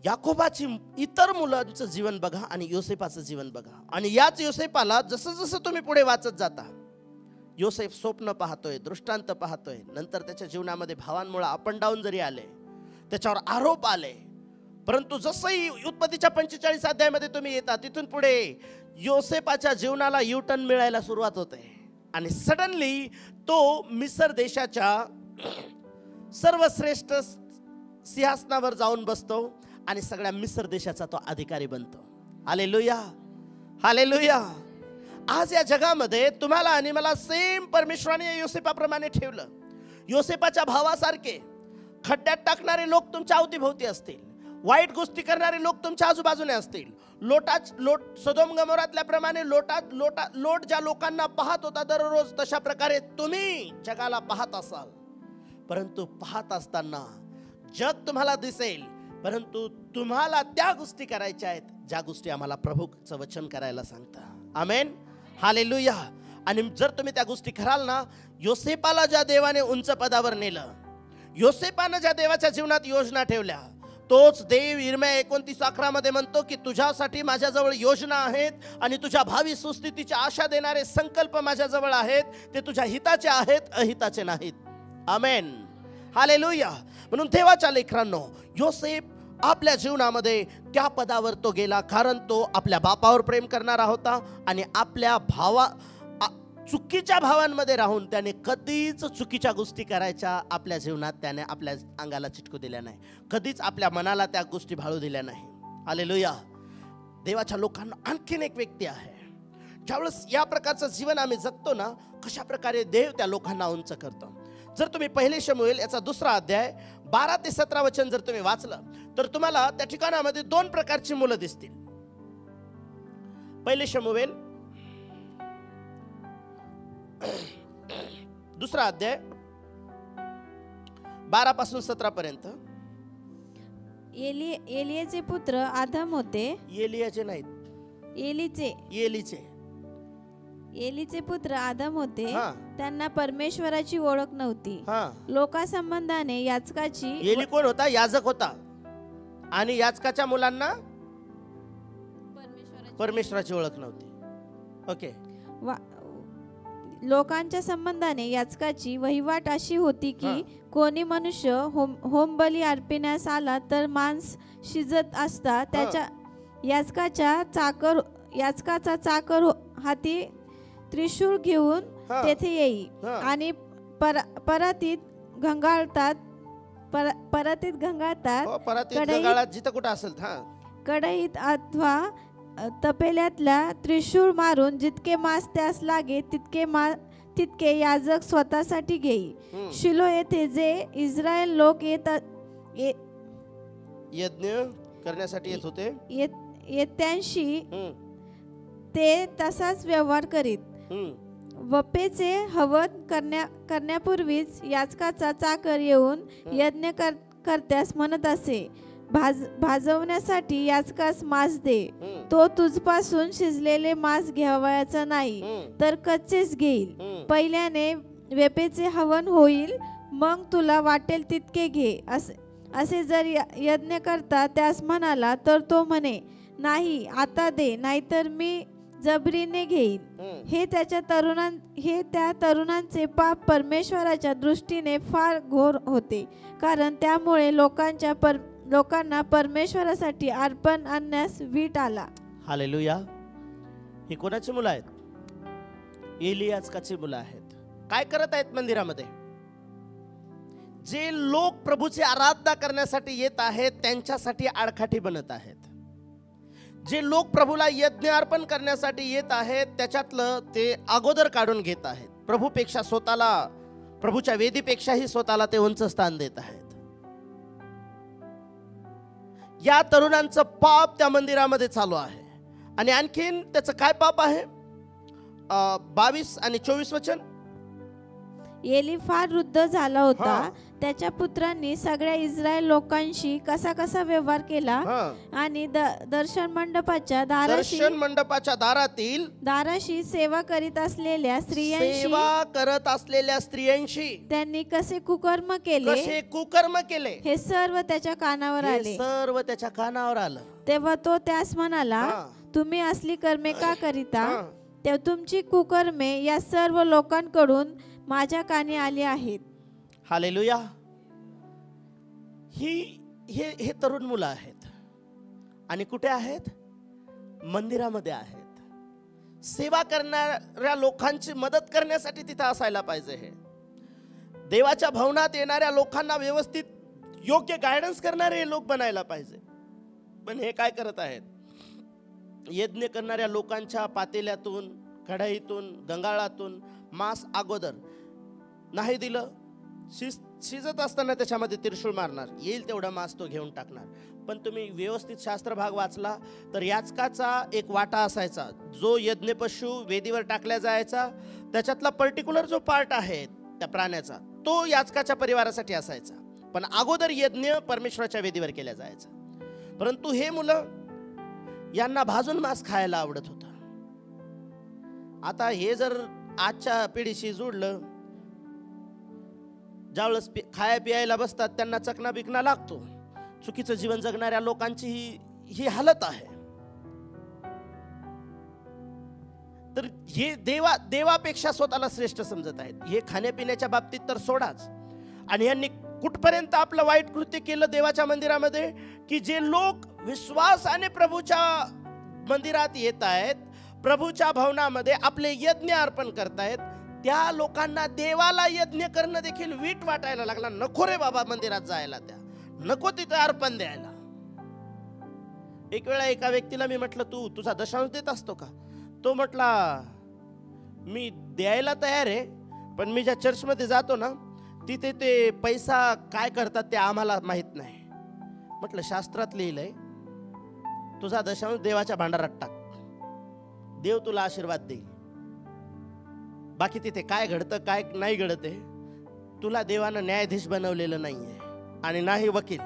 याकोबाची इतर मुलांचं जीवन बघा आणि योसेपाचं जीवन बघा. आणि याच योसेपाला जसं जसं तुम्ही पुढे वाचत जाता, योसेफ स्वप्न पाहतोय, दृष्टांत पाहतोय. नंतर त्याच्या जीवनामध्ये भावांमुळे अप अँड डाऊन जरी आले, त्याच्यावर आरोप आले, परंतु जसंही उत्पत्तीच्या 45 अध्यायामध्ये तुम्ही येता, तिथून पुढे योसेपाच्या जीवनाला युटर्न मिळायला सुरुवात होते. आणि सडनली तो मिस्र देशाच्या सर्वश्रेष्ठ सिंहासनावर जाऊन बसतो आणि सगळ्या मिस्र देशाचा तो अधिकारी बनतो. Hallelujah, hallelujah. आज या जगामध्ये तुम्हाला आणि मला सेम परमेश्वराने योसेपाप्रमाणे ठेवलं. योसेपाच्या भावासारखे खड्ड्यात टाकणारे लोक तुमच्या अवतीभोवती असतील, वाईट गोष्टी करणारे लोक तुमच्या आजूबाजूने असतील. लोट सदोम गमोरातल्या प्रमाणे लोट ज्या लोकांना पाहत होता दररोज, तशा प्रकारे तुम्ही जगाला पाहत असाल. परंतु पाहत असताना जग तुम्हाला दिसेल, परंतु तुम्हाला त्या गोष्टी करायच्या आहेत ज्या गोष्टी आम्हाला प्रभूचं वचन करायला सांगतं. आमेन, हालेलुया. आणि जर तुम्ही त्या गोष्टी कराल ना, योसेपाला ज्या देवाने उंच पदावर नेलं, योसेपानं ज्या देवाच्या जीवनात योजना ठेवल्या, तोच देव यिर्मया 29:11 मध्ये म्हणतो की तुझ्यासाठी माझ्याजवळ योजना आहेत आणि तुझ्या भावी सुस्थितीची आशा देणारे संकल्प माझ्याजवळ आहेत. ते तुझ्या हिताचे आहेत, अहिताचे नाहीत. आमेन, हालेलुया. म्हणून देवाच्या लेकरांनो, योसेफ आपल्या जीवनामध्ये त्या पदावर तो गेला, कारण तो आपल्या बापावर प्रेम करणारा होता आणि आपल्या चुकीच्या भावांमध्ये राहून त्याने कधीच चुकीच्या गोष्टी करायच्या आपल्या जीवनात त्याने आपल्या अंगाला चिटकू दिल्या नाही. कधीच आपल्या मनाला त्या गोष्टी भाळू दिल्या नाही. हालेलुया. देवाच्या लोकांना आणखीन एक व्यक्ती आहे, ज्यावेळेस या प्रकारचं जीवन आम्ही जगतो ना, कशा प्रकारे देव त्या लोकांना उंच करतो. जर तुम्ही 1 शमूएल याचा 2 अध्याय 12 ते 17 वचन जर तुम्ही वाचलं, तर तुम्हाला त्या ठिकाणामध्ये 2 प्रकारची मुलं दिसतील. 1 शमूएल 2 अध्याय 12 पासून 17 पर्यंत. एलियाचे पुत्र आदम होते. एलियाचे नाहीत, एलीचे पुत्र आदम होते. हा. त्यांना परमेश्वराची ओळख नव्हती. लोकासंबंधाने याजकाची. एली कोण होता? याजक होता. आणि याजकाच्या मुलांना परमेश्वराची ओळख नव्हती. ओके. लोकांच्या संबंधाने याजकाची वहिवाट अशी होती की कोणी मनुष्य होम बली अर्पिण्यास आला तर मांस शिजत असता त्याच्या याजकाचा चाकर हाती त्रिशूळ घेऊन तेथे येई आणि परातीत घंगाळतात. कढईत अथवा तपेल्यातल्या त्रिशूळ मारून जितके मांस त्यास लागे तितके याजक स्वतःसाठी घेई. शिलो येथे जे इस्रायल लोक यज्ञ करण्यासाठी येत होते, येत्यांशी ते तसाच व्यवहार करीत. वपेचे हवन करण्यापूर्वीच याजकाचा चाकर येऊन यज्ञ करत्यास म्हणत असे, भाजवण्यासाठी याजकास मांस दे. तो तुझपासून शिजलेले मांस घ्यावयाचा नाही तर कच्चेच घेईल. पहिल्याने वेपेचे हवन होईल, मग तुला वाटेल तितके घे. असे जर यज्ञ करता त्यास म्हणाला तर तो म्हणे, नाही आता दे, नाहीतर मी जबरीने घेईन. हे त्या तरुणांचे पाप परमेश्वराच्या दृष्टीने फार घोर होते, कारण त्यामुळे लोकांना परमेश्वरासाठी अर्पण आणण्यास वीट आला. हालेलुया. ही कोणाची मुलं आहेत? एली याजकाची मुलं आहेत. काय करत आहेत मंदिरामध्ये? जे लोक प्रभूची आराधना करण्यासाठी येत आहेत त्यांच्यासाठी आडकाठी बनत आहेत. जे लोक प्रभूला यज्ञ अर्पण करण्यासाठी येत आहेत त्याच्यातलं ते अगोदर काढून घेत आहेत. प्रभूपेक्षा स्वतःला, प्रभूच्या वेदीपेक्षाही स्वतःला ते उंच स्थान देत आहेत. या तरुणांचं पाप त्या मंदिरामध्ये चालू आहे. आणि आणखीन त्याचं काय पाप आहे? 22 आणि 24 वचन. एली फार वृद्ध झाला होता. हा. त्याच्या पुत्रांनी सगळ्या इस्रायल लोकांशी कसा कसा व्यवहार केला आणि दर्शन मंडपाच्या दाराशी सेवा करीत असलेल्या स्त्रियांशी त्यांनी कसे कुकर्म केले हे सर्व त्याच्या कानावर आले. तेव्हा तो त्यास म्हणाला, तुम्ही असली कर्मे का करिता? तेव्हा तुमची कुकर्मे या सर्व लोकांकडून माझ्या कानी आली आहेत. हालेलुया. हे तरुण मुलं आहेत आणि कुठे आहेत? मंदिरामध्ये आहेत. सेवा करणाऱ्या लोकांची मदत करण्यासाठी तिथे असायला पाहिजे. हे देवाच्या भवनात येणाऱ्या लोकांना व्यवस्थित योग्य गायडन्स करणारे लोक बनायला पाहिजे. पण हे काय करत आहेत? यज्ञ करणाऱ्या लोकांच्या पातेल्यातून, कढईतून, गंगाळातून मांस अगोदर नाही दिलं, शिजत असताना त्याच्यामध्ये तिरशूळ मारणार, येईल तेवढा मांस तो घेऊन टाकणार. पण तुम्ही व्यवस्थित शास्त्र भाग वाचला तर याचकाचा एक वाटा असायचा जो यज्ञ पशु वेदीवर टाकला जायचा. त्याच्यातला पर्टिक्युलर जो पार्ट आहे त्या प्राण्याचा तो याचकाच्या परिवारासाठी असायचा. पण अगोदर यज्ञ परमेश्वराच्या वेदीवर केला जायचा. परंतु हे मुलं, यांना भाजून मांस खायला आवडत होतं. आता हे जर आजच्या पिढीशी जुळलं, ज्यावेळेस खाया पियायला बसतात त्यांना चकना बिकना लागतो. चुकीचं जीवन जगणाऱ्या लोकांची ही हालत आहे. तर हे देवापेक्षा स्वतःला श्रेष्ठ समजत आहेत. हे खाण्यापिण्याच्या बाबतीत तर सोडाच. आणि यांनी कुठपर्यंत आपलं वाईट कृत्य केलं देवाच्या मंदिरामध्ये, की जे लोक विश्वासाने प्रभूच्या मंदिरात येत आहेत, प्रभूच्या भवनामध्ये आपले यज्ञ अर्पण करतायत, त्या लोकांना देवाला यज्ञ करणं देखील वीट वाटायला लागला. नको रे बाबा मंदिरात जायला, त्या नको तिथे अर्पण द्यायला. एक वेळा एका व्यक्तीला मी म्हटलं, तुझा दशांश देत असतो का? तो म्हटला, मी द्यायला तयार आहे, पण मी ज्या चर्चमध्ये जातो ना तिथे ते पैसा काय करतात ते आम्हाला माहित नाही. म्हटलं, शास्त्रात लिहिलंय तुझा दशांश देवाच्या भांडारात टाक, देव तुला आशीर्वाद देईल. बाकी तिथे काय घडतं काय नाही घडत आहे, तुला देवानं न्यायाधीश बनवलेलं नाहीये आणि नाही वकील.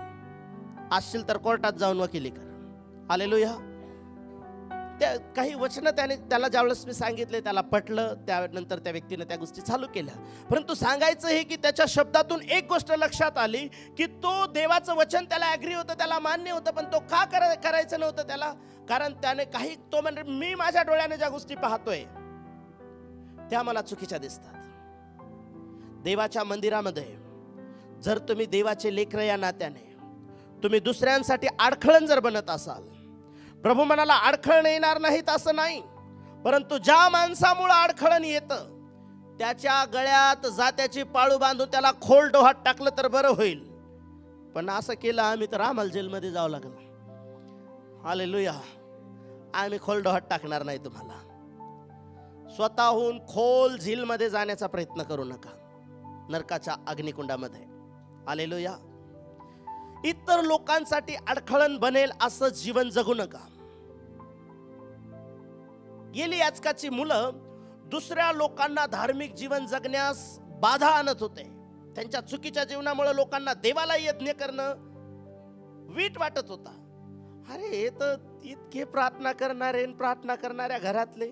असशील तर कोर्टात जाऊन वकिली कर. हालेलुया. त्या काही वचनं त्याला ज्यावेळेस मी सांगितले त्याला पटलं. त्यानंतर त्या व्यक्तीने त्या गोष्टी चालू केल्या. परंतु सांगायचं हे की त्याच्या शब्दातून एक गोष्ट लक्षात आली की तो देवाचं वचन त्याला ॲग्री होतं, त्याला मान्य होतं, पण तो का करायचं नव्हतं त्याला? कारण त्याने तो म्हणजे मी माझ्या डोळ्याने ज्या गोष्टी पाहतोय त्या मला चुकीच्या दिसतात. देवाच्या मंदिरामध्ये जर तुम्ही देवाचे लेकरं या नात्याने तुम्ही दुसऱ्यांसाठी अडखळण जर बनत असाल, प्रभू म्हणाला अडखळण येणार नाहीत असं नाही, परंतु ज्या माणसामुळे अडखळण येतं त्याच्या गळ्यात जात्याची पाळू बांधून त्याला खोल डोहात टाकलं तर बरं होईल. पण असं केलं आम्ही तर आम्हाला जेलमध्ये जावं लागलं. हालेलुया. आम्ही खोल डोहात टाकणार नाही तुम्हाला. स्वतःहून खोल झीलमध्ये जाण्याचा प्रयत्न करू नका, नरकाच्या अग्निकुंडामध्ये. हालेलुया. इतर लोकांसाठी अडखळण बनेल असं जीवन जगू नका. एली याचकाची मुलं दुसऱ्या लोकांना धार्मिक जीवन जगण्यास बाधा आणत होते. त्यांच्या चुकीच्या जीवनामुळे लोकांना देवाला यज्ञ करणं वीट वाटत होता. अरे हे तर इतके प्रार्थना करणाऱ्या घरातले,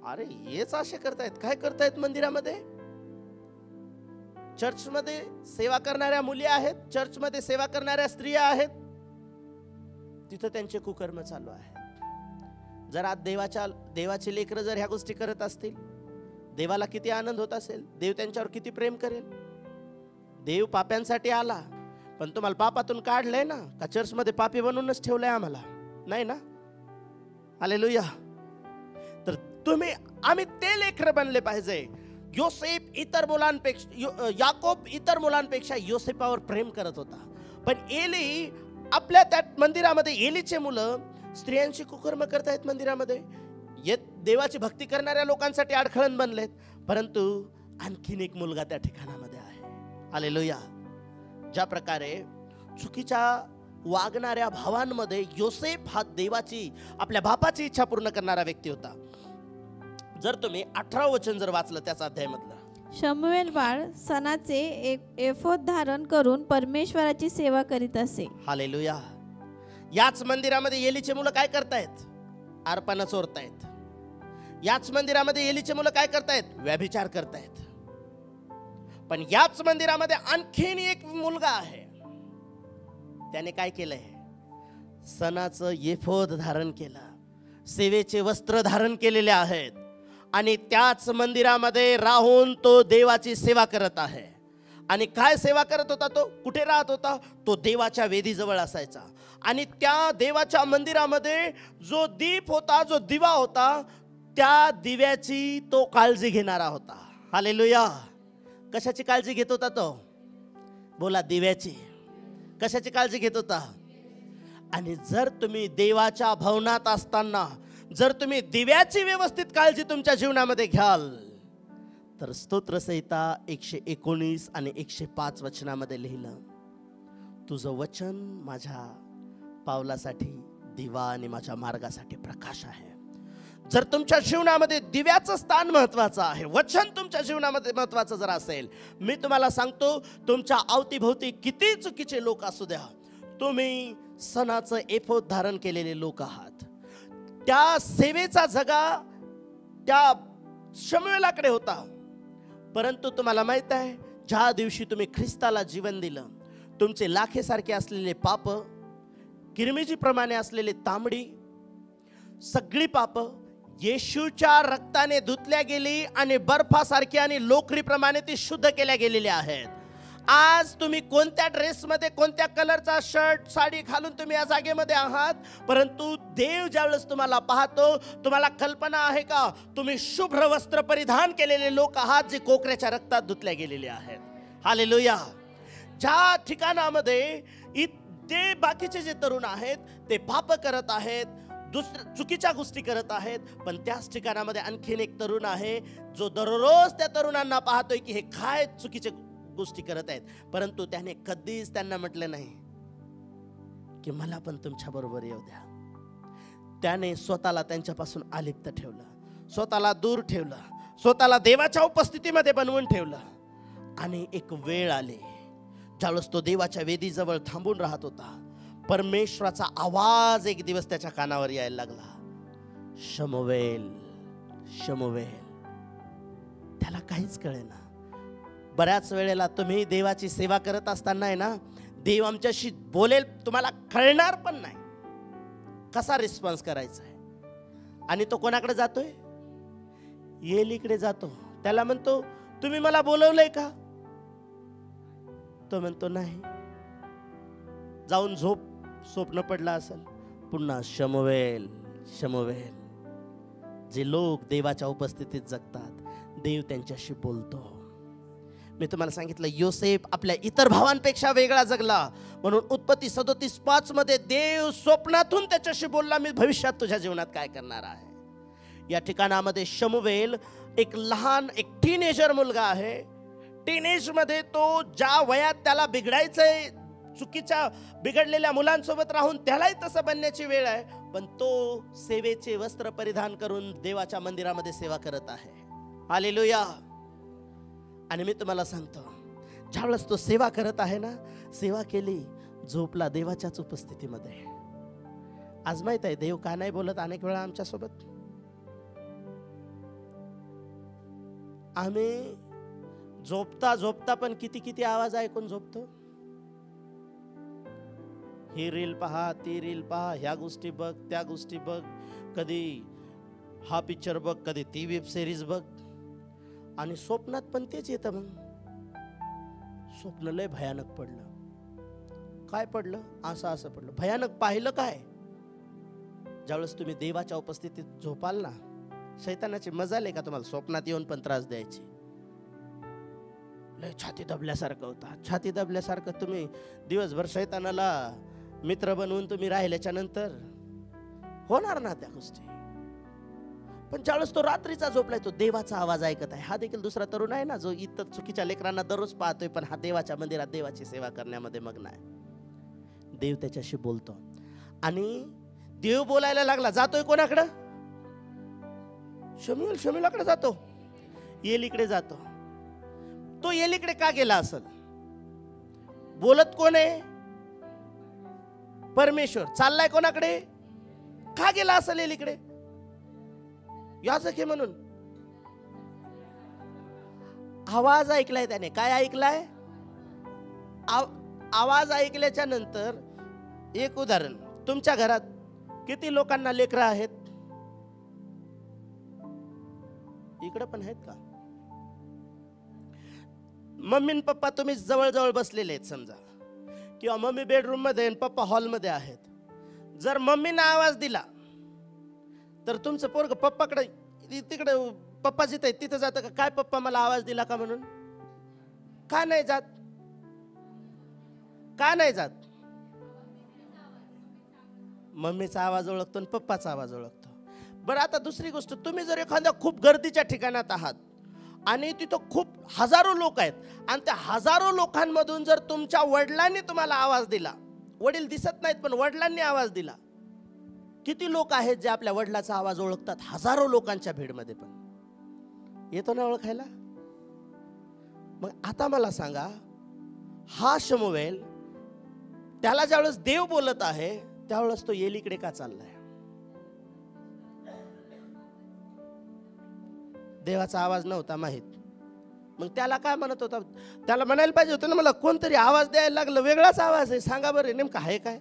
अरे हेच असे करतायत. काय करतायत मंदिरामध्ये? चर्चमध्ये सेवा करणाऱ्या मुली आहेत, चर्चमध्ये सेवा करणाऱ्या स्त्रिया आहेत, तिथं त्यांचे कुकर्म चालू आहेत. जर आज देवाचे लेकरं जर ह्या गोष्टी करत असतील, देवाला किती आनंद होत असेल, देव त्यांच्यावर किती प्रेम करेल. देव पाप्यांसाठी आला, पण तुम्हाला पापातून काढलंय ना? का चर्चमध्ये पापी बनवूनच ठेवलंय आम्हाला? नाही ना. हालेलुया. तर आम्ही ते लेकरं बनले पाहिजे योसेफ इतर मुलांपेक्षा याकोब इतर मुलांपेक्षा योसेफावर प्रेम करत होता, पण एली आपल्या त्या मंदिरामध्ये एलीचे मुलं स्त्रियांची कुकर्म करतायत मंदिरामध्ये, देवाची भक्ती करणाऱ्या लोकांसाठी अडखळण बनलेत. परंतु आणखीन एक मुलगा त्या ठिकाणामध्ये आहे. हालेलुया. ज्या प्रकारे चुकीच्या वागणाऱ्या भावांमध्ये योसेफ हा देवाची, आपल्या बापाची इच्छा पूर्ण करणारा व्यक्ती होता. जर तुम्ही 18 वचन जर वाचलं त्याचा अध्यायामधलं, शमूएल बाळ सणाचे एफोद धारण करून परमेश्वराची सेवा करीत असे. हालेलुया. याच मंदिरामध्ये एलीचे मुलं काय करतायत? अर्पण चोरतायत. याच मंदिरामध्ये एलीचे मुलं काय करतायत? व्यभिचार करतायत. पण याच मंदिरामध्ये आणखीन एक मुलगा आहे, त्याने काय केलंय? सणाचं एफोद धारण केलं, सेवेचे वस्त्र धारण केलेले आहेत आणि त्याच मंदिरामध्ये राहून तो देवाची सेवा करत आहे. आणि काय सेवा करत होता तो? कुठे राहत होता? तो देवाच्या वेदीजवळ असायचा आणि त्या देवाच्या मंदिरामध्ये जो दीप होता, जो दिवा होता, त्या दिव्याची तो काळजी घेणारा होता. हालेलुया. कशाची काळजी घेत होता तो? बोला, दिव्याची. कशाची काळजी घेत होता? आणि जर तुम्ही देवाच्या भवनात असताना जर तुम्ही दिव्याची व्यवस्थित काळजी तुमच्या जीवनामध्ये घ्याल तर स्तोत्रसंहिता 119 आणि 105 वचनामध्ये लिहिलं, तुझं वचन माझ्या पावलासाठी दिवा आणि माझ्या मार्गासाठी प्रकाश आहे. जर तुमच्या जीवनामध्ये दिव्याचं स्थान महत्वाचं आहे, वचन तुमच्या जीवनामध्ये महत्वाचं जर असेल, मी तुम्हाला सांगतो, तुमच्या अवतीभोवती किती चुकीचे लोक असू द्या, तुम्ही सणाचं एफोद धारण केलेले लोक आहात. त्या सेवेचा जगा त्या शमूएलाकडे होता. परंतु तुम्हाला माहित आहे, ज्या दिवशी तुम्ही ख्रिस्ताला जीवन दिलं, तुमचे लाखेसारखे असलेले पाप, किरमिजीप्रमाणे असलेले तांबडी, सगळी पाप येशूच्या रक्ताने धुतल्या गेली आणि बर्फासारखी आणि लोकरीप्रमाणे ती शुद्ध केल्या गेलेल्या आहेत. आज तुम्ही कोणत्या ड्रेसमध्ये, कोणत्या कलरचा शर्ट साडी घालून तुम्ही या जागेमध्ये आहात, परंतु देव ज्यावेळेस तुम्हाला पाहतो, तुम्हाला कल्पना आहे का, तुम्ही शुभ्र वस्त्र परिधान केलेले लोक आहात, जे कोकऱ्याच्या रक्तात धुतल्या गेलेले आहेत. हालेलुया. ज्या ठिकाणामध्ये ते बाकीचे जे तरुण आहेत ते पाप करत आहेत, चुकीच्या गोष्टी करत आहेत, पण त्याच ठिकाणामध्ये आणखीन एक तरुण आहे जो दररोज त्या तरुणांना पाहतोय की हे काय चुकीचे गोष्टी करत आहेत, परंतु त्याने कधीच त्यांना म्हटलं नाही की मला पण तुमच्या बरोबर येऊ द्या. त्याने स्वतःला त्यांच्यापासून अलिप्त ठेवलं, स्वतःला दूर ठेवलं, स्वतःला देवाच्या उपस्थितीमध्ये बनवून ठेवलं. आणि एक वेळ आली ज्यावेळेस तो देवाच्या वेदीजवळ थांबून राहत होता, परमेश्वराचा आवाज एक दिवस त्याच्या कानावर यायला लागला, शमूएल, शमूएल. त्याला काहीच कळेना. बऱ्याच वेळेला तुम्ही देवाची सेवा करत असताना आहे ना, देव आमच्याशी बोलेल, तुम्हाला कळणार पण नाही कसा रिस्पॉन्स करायचा आहे. आणि तो कोणाकडे जातोय? एलीकडे जातो. त्याला म्हणतो, तुम्ही मला बोलवलंय का? तो म्हणतो नाही. जाऊन स्वप्न पडला असेल. पुन्हा शमूएल, शमूएल. जे लोक देवाच्या उपस्थितीत जगतात, देव त्यांच्याशी बोलतो. मी तुम्हाला सांगितलं, योसेफ आपल्या इतर भावांपेक्षा वेगळा जगला, म्हणून उत्पत्ती 37:5 मध्ये देव स्वप्नातून त्याच्याशी बोलला, मी भविष्यात तुझ्या जीवनात काय करणार आहे. या ठिकाणामध्ये शमूएल एक लहान, एक टीनेजर मुलगा आहे. टीनेज मध्ये तो ज्या वयात त्याला बिघडायचंय, चुकीच्या बिघडलेल्या मुलांसोबत राहून त्यालाही तसं बनण्याची वेळ आहे, पण तो सेवेचे वस्त्र परिधान करून देवाच्या मंदिरामध्ये सेवा करत आहे. हालेलुया. आणि मी तुम्हाला सांगतो, ज्यावेळेस तो सेवा करत आहे ना, सेवा केली, झोपला देवाच्याच उपस्थितीमध्ये. आज माहित आहे देव का नाही बोलत अनेक वेळा आमच्यासोबत? आम्ही झोपता झोपता पण किती किती आवाज ऐकून झोपतो. ही रील पहा, ती रील पहा, ह्या गोष्टी बघ, त्या गोष्टी बघ, कधी हा पिक्चर बघ, कधी ती वेब सिरीज बघ, आणि स्वप्नात पण तेच येतं. मग स्वप्न लय भयानक पडलं. काय पडलं? असं पडलं. भयानक पाहिलं काय? ज्यावेळेस तुम्ही देवाच्या उपस्थितीत झोपाल ना, शैतानाची मजा आली का तुम्हाला स्वप्नात येऊन पण त्रास द्यायची? लय छाती दबल्यासारखं होतं. छाती दबल्यासारखं तुम्ही दिवसभर शैतानाला मित्र बनवून तुम्ही राहिल्याच्या नंतर होणार ना त्या गोष्टी. पण ज्यावेळेस तो रात्रीचा झोपलाय, तो देवाचा आवाज ऐकत आहे. हा देखील दुसरा तरुण आहे ना, जो इतर चुकीच्या लेकरांना दररोज पाहतोय, पण हा देवाच्या मंदिरात देवाची सेवा करण्यामध्ये मग्न आहे. देव त्याच्याशी बोलतो आणि देव बोलायला लागला. जातोय कोणाकडं? शमूएलाकडे जातो, एलीकडे जातो. तो एलीकडे का गेला असेल? बोलत कोण आहे? परमेश्वर. चाललाय कोणाकडे? का गेला असेल एलीकडे? याजक आहे म्हणून. आवाज ऐकलाय त्याने. काय ऐकलाय? आवाज ऐकल्याच्या नंतर एक उदाहरण, तुमच्या घरात किती लोकांना लेकरं आहेत? इकडे पण आहेत का? मम्मी आणि पप्पा तुम्ही जवळ बसलेले आहेत समजा, किंवा मम्मी बेडरूम मध्ये आणि पप्पा हॉल मध्ये आहेत. जर मम्मीने आवाज दिला तर तुमचं पोरग पप्पाकडे, तिकडे पप्पा जिथे आहेत तिथं जातं का? काय पप्पा मला आवाज दिला का म्हणून? का नाही जात? का नाही जात? मम्मीचा आवाज ओळखतो आणि पप्पाचा आवाज ओळखतो. बरं, आता दुसरी गोष्ट, तुम्ही जर एखाद्या खूप गर्दीच्या ठिकाणात आहात आणि तिथं खूप हजारो लोक आहेत आणि त्या हजारो लोकांमधून जर तुमच्या वडिलांनी तुम्हाला आवाज दिला, वडील दिसत नाहीत पण वडिलांनी आवाज दिला, किती लोक आहेत जे आपल्या वडिलाचा आवाज ओळखतात? हजारो लोकांच्या भीडमध्ये. पण येतो ना ओळखायला? मग आता मला सांगा, हा शमूएल, त्याला ज्यावेळेस देव बोलत आहे त्यावेळेस तो एलीकडे का चाललाय? देवाचा आवाज नव्हता माहित, मग त्याला काय म्हणत होता? त्याला म्हणायला पाहिजे होतं ना, मला कोणतरी आवाज द्यायला लागलं, वेगळाच आवाज आहे, सांगा बरं नेमका आहे काय?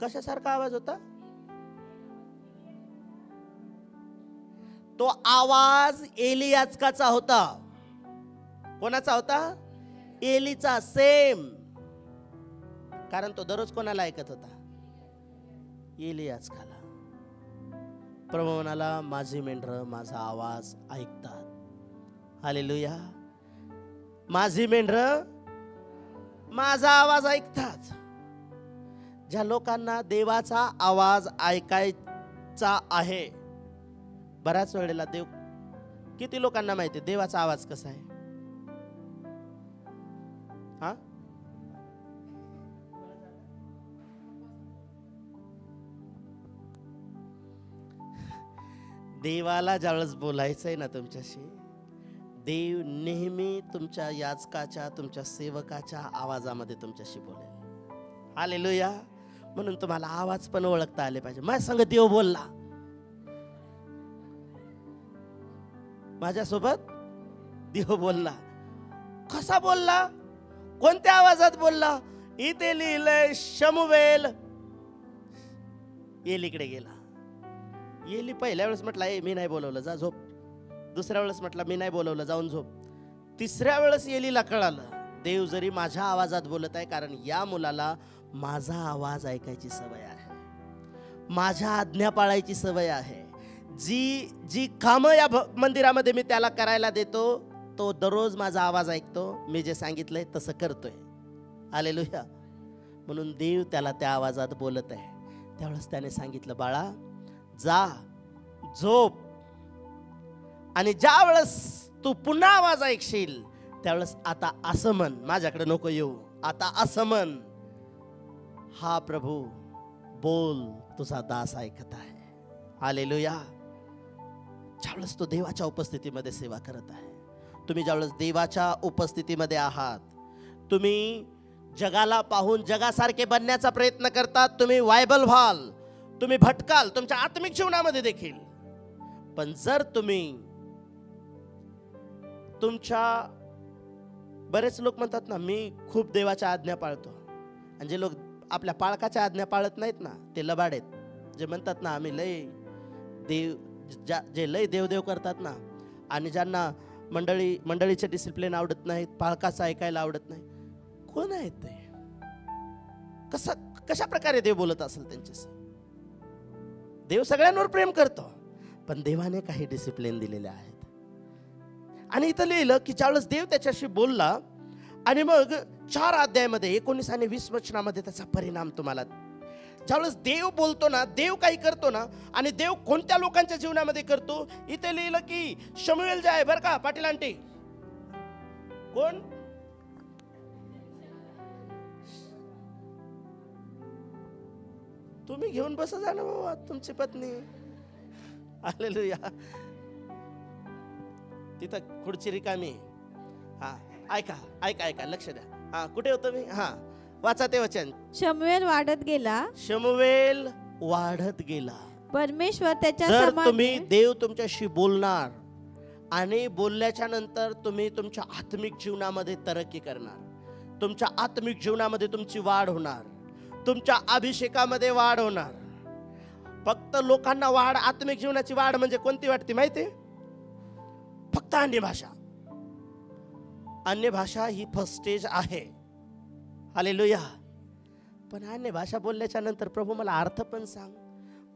कशासारखा आवाज होता? तो आवाज एली याजकाचा होता. कोणाचा होता? एलीचा. सेम. कारण तो दररोज कोणाला ऐकत होता? एली याजकाला. प्रभू म्हणाला, माझी मेंढरं माझा आवाज ऐकतात. हालेलुया. माझी मेंढरं माझा आवाज ऐकतात. ज्या लोकांना देवाचा आवाज ऐकायचा आहे, बऱ्याच वेळेला देव, किती लोकांना माहिती देवाचा आवाज कसा आहे? हा, देवाला ज्यावेळेस बोलायचंय ना तुमच्याशी, देव नेहमी तुमच्या याजकाच्या, तुमच्या सेवकाच्या आवाजामध्ये तुमच्याशी बोलेल. हालेलुया. म्हणून तुम्हाला आवाज पण ओळखता आले पाहिजे. माझ्या संग देव बोलला, माझ्यासोबत देव बोलला. कसा बोलला? कोणत्या आवाजात बोलला? इथे लिहिलंय, शमूएल एलीकडे गेला. एली पहिल्या वेळेस म्हटला, मी नाही बोलवलं, जा झोप. दुसऱ्या वेळेस म्हटला, मी नाही बोलवलं, जाऊन झोप. तिसऱ्या वेळेस एलीला कळालं, देव जरी माझ्या आवाजात बोलत आहे, कारण या मुलाला माझा आवाज ऐकायची सवय आहे, माझ्या आज्ञा पाळायची सवय आहे. जी कामं या मंदिरामध्ये मी त्याला करायला देतो, तो दररोज माझा आवाज ऐकतो, मी जे सांगितलंय तसं करतोय. हालेलुया. म्हणून देव त्याला त्या आवाजात बोलत आहे. त्यावेळेस त्याने सांगितलं, बाळा जा, झोप, आणि ज्या वेळेस तू पुन्हा आवाज ऐकशील त्यावेळेस आता असं म्हण, माझ्याकडे नको येऊ, आता असं म्हण, हा प्रभू बोल, तुझा दास ऐकत आहे. हालेलुया. ज्यावेळेस तो देवाच्या उपस्थितीमध्ये सेवा करत आहे, तुम्ही ज्यावेळेस देवाच्या उपस्थितीमध्ये आहात, तुम्ही जगाला पाहून जगासारखे बनण्याचा प्रयत्न करतात, तुम्ही वायबल व्हाल, तुम्ही भटकाल तुमच्या आत्मिक जीवनामध्ये देखील. पण जर तुम्ही तुमच्या, बरेच लोक म्हणतात ना, मी खूप देवाच्या आज्ञा पाळतो, आणि जे लोक आपल्या पाळकाच्या आज्ञा पाळत नाहीत ना, ते लबाड आहेत. जे म्हणतात ना, आम्ही लय देव, जे लय देवदेव करतात ना, आणि ज्यांना मंडळीचे डिसिप्लिन आवडत नाहीत, पाळकाचं ऐकायला आवडत नाही, कोण आहेत ते? कशा प्रकारे देव बोलत असेल त्यांच्याशी? देव सगळ्यांवर प्रेम करतो, पण देवाने काही डिसिप्लिन दिलेले आहेत. आणि इथं लिहिलं की ज्यावेळेस देव त्याच्याशी बोलला आणि मग 4 अध्यायामध्ये 19 आणि 20 वचनामध्ये त्याचा परिणाम तुम्हाला, ज्यावेळेस देव बोलतो ना, देव काही करतो ना, आणि देव कोणत्या लोकांच्या जीवनामध्ये करतो, इथे लिहिलं की शमूएल जे आहे बरं का पाटील आंटी, कोण तुम्ही घेऊन बसा जा ना बाबा तुमची पत्नी. हालेलुया. तिथं खुर्ची रिकामी. हा ऐका ऐका ऐका, लक्ष द्या. हा कुठे होतो मी? हा वाचा ते वचन. शमूएल वाढत गेला, शमूएल वाढत गेला. परमेश्वर त्याच्या जर समान तुम्ही, देव तुमच्याशी बोलणार आणि बोलल्याच्या नंतर तुम्ही तुमच्या आत्मिक जीवनामध्ये तरक्की करणार, तुमच्या आत्मिक जीवनामध्ये तुमची वाढ होणार, तुमच्या अभिषेकामध्ये वाढ होणार. फक्त लोकांना वाढ, आत्मिक जीवनाची वाढ म्हणजे कोणती वाटते माहिती? फक्त अन्य भाषा. अन्य भाषा ही फर्स्ट स्टेज आहे. हालेलुया. पण अन्य भाषा बोलल्याच्या नंतर प्रभू मला अर्थ पण सांग,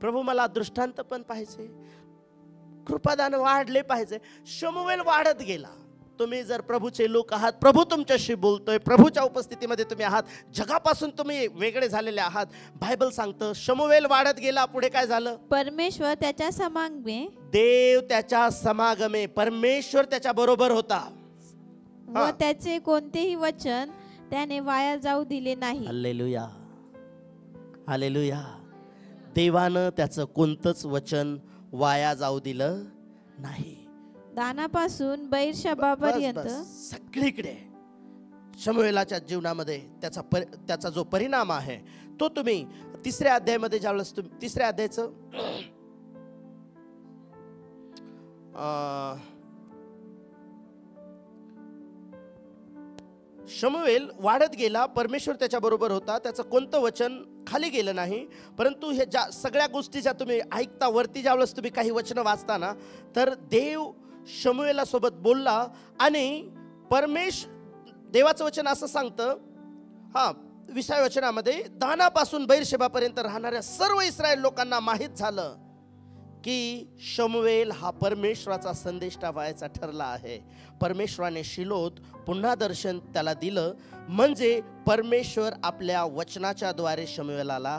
प्रभू मला दृष्टांत पण पाहिजे, कृपादान वाढले पाहिजे. शमूएल वाढत गेला. तुम्ही जर प्रभूचे लोक आहात, प्रभू तुमच्याशी बोलतोय, प्रभूच्या उपस्थितीमध्ये तुम्ही आहात, जगापासून तुम्ही वेगळे झालेले आहात. बायबल सांगतं शमूएल वाढत गेला. पुढे काय झालं? परमेश्वर त्याच्या समागमे, देव त्याच्या समागमे, परमेश्वर त्याच्या बरोबर होता व त्याचे कोणतेही वचन त्याने वाया जाऊ दिले नाही. हालेलुया. हालेलुया. देवानं त्याचं कोणतंच वचन वाया जाऊ दिलं नाही. दानापासून बैरशबापर्यंत सगळीकडे शमूएलाच्या जीवनामध्ये त्याचा जो परिणाम आहे तो तुम्ही 3ऱ्या अध्यायामध्ये, ज्यावेळेस तुम्ही 3ऱ्या अध्यायाचं शमूएल वाढत गेला, परमेश्वर त्याच्या बरोबर होता, त्याचं कोणतं वचन खाली गेलं नाही. परंतु हे ज्या सगळ्या गोष्टी ज्या तुम्ही ऐकता, वरती ज्यावेळेस तुम्ही काही वचनं वाचता ना, तर देव शमूएला सोबत बोलला आणि देवाचं वचन असं सांगतं, 20व्या वचनामध्ये, दानापासून बैरशेबापर्यंत राहणाऱ्या सर्व इस्रायल लोकांना माहीत झालं की शमूएल हा परमेश्वराचा संदेष्टा व्हायचा ठरला आहे. परमेश्वराने शिलोत पुन्हा दर्शन त्याला दिलं, म्हणजे परमेश्वर आपल्या वचनाच्या द्वारे शमूएलाला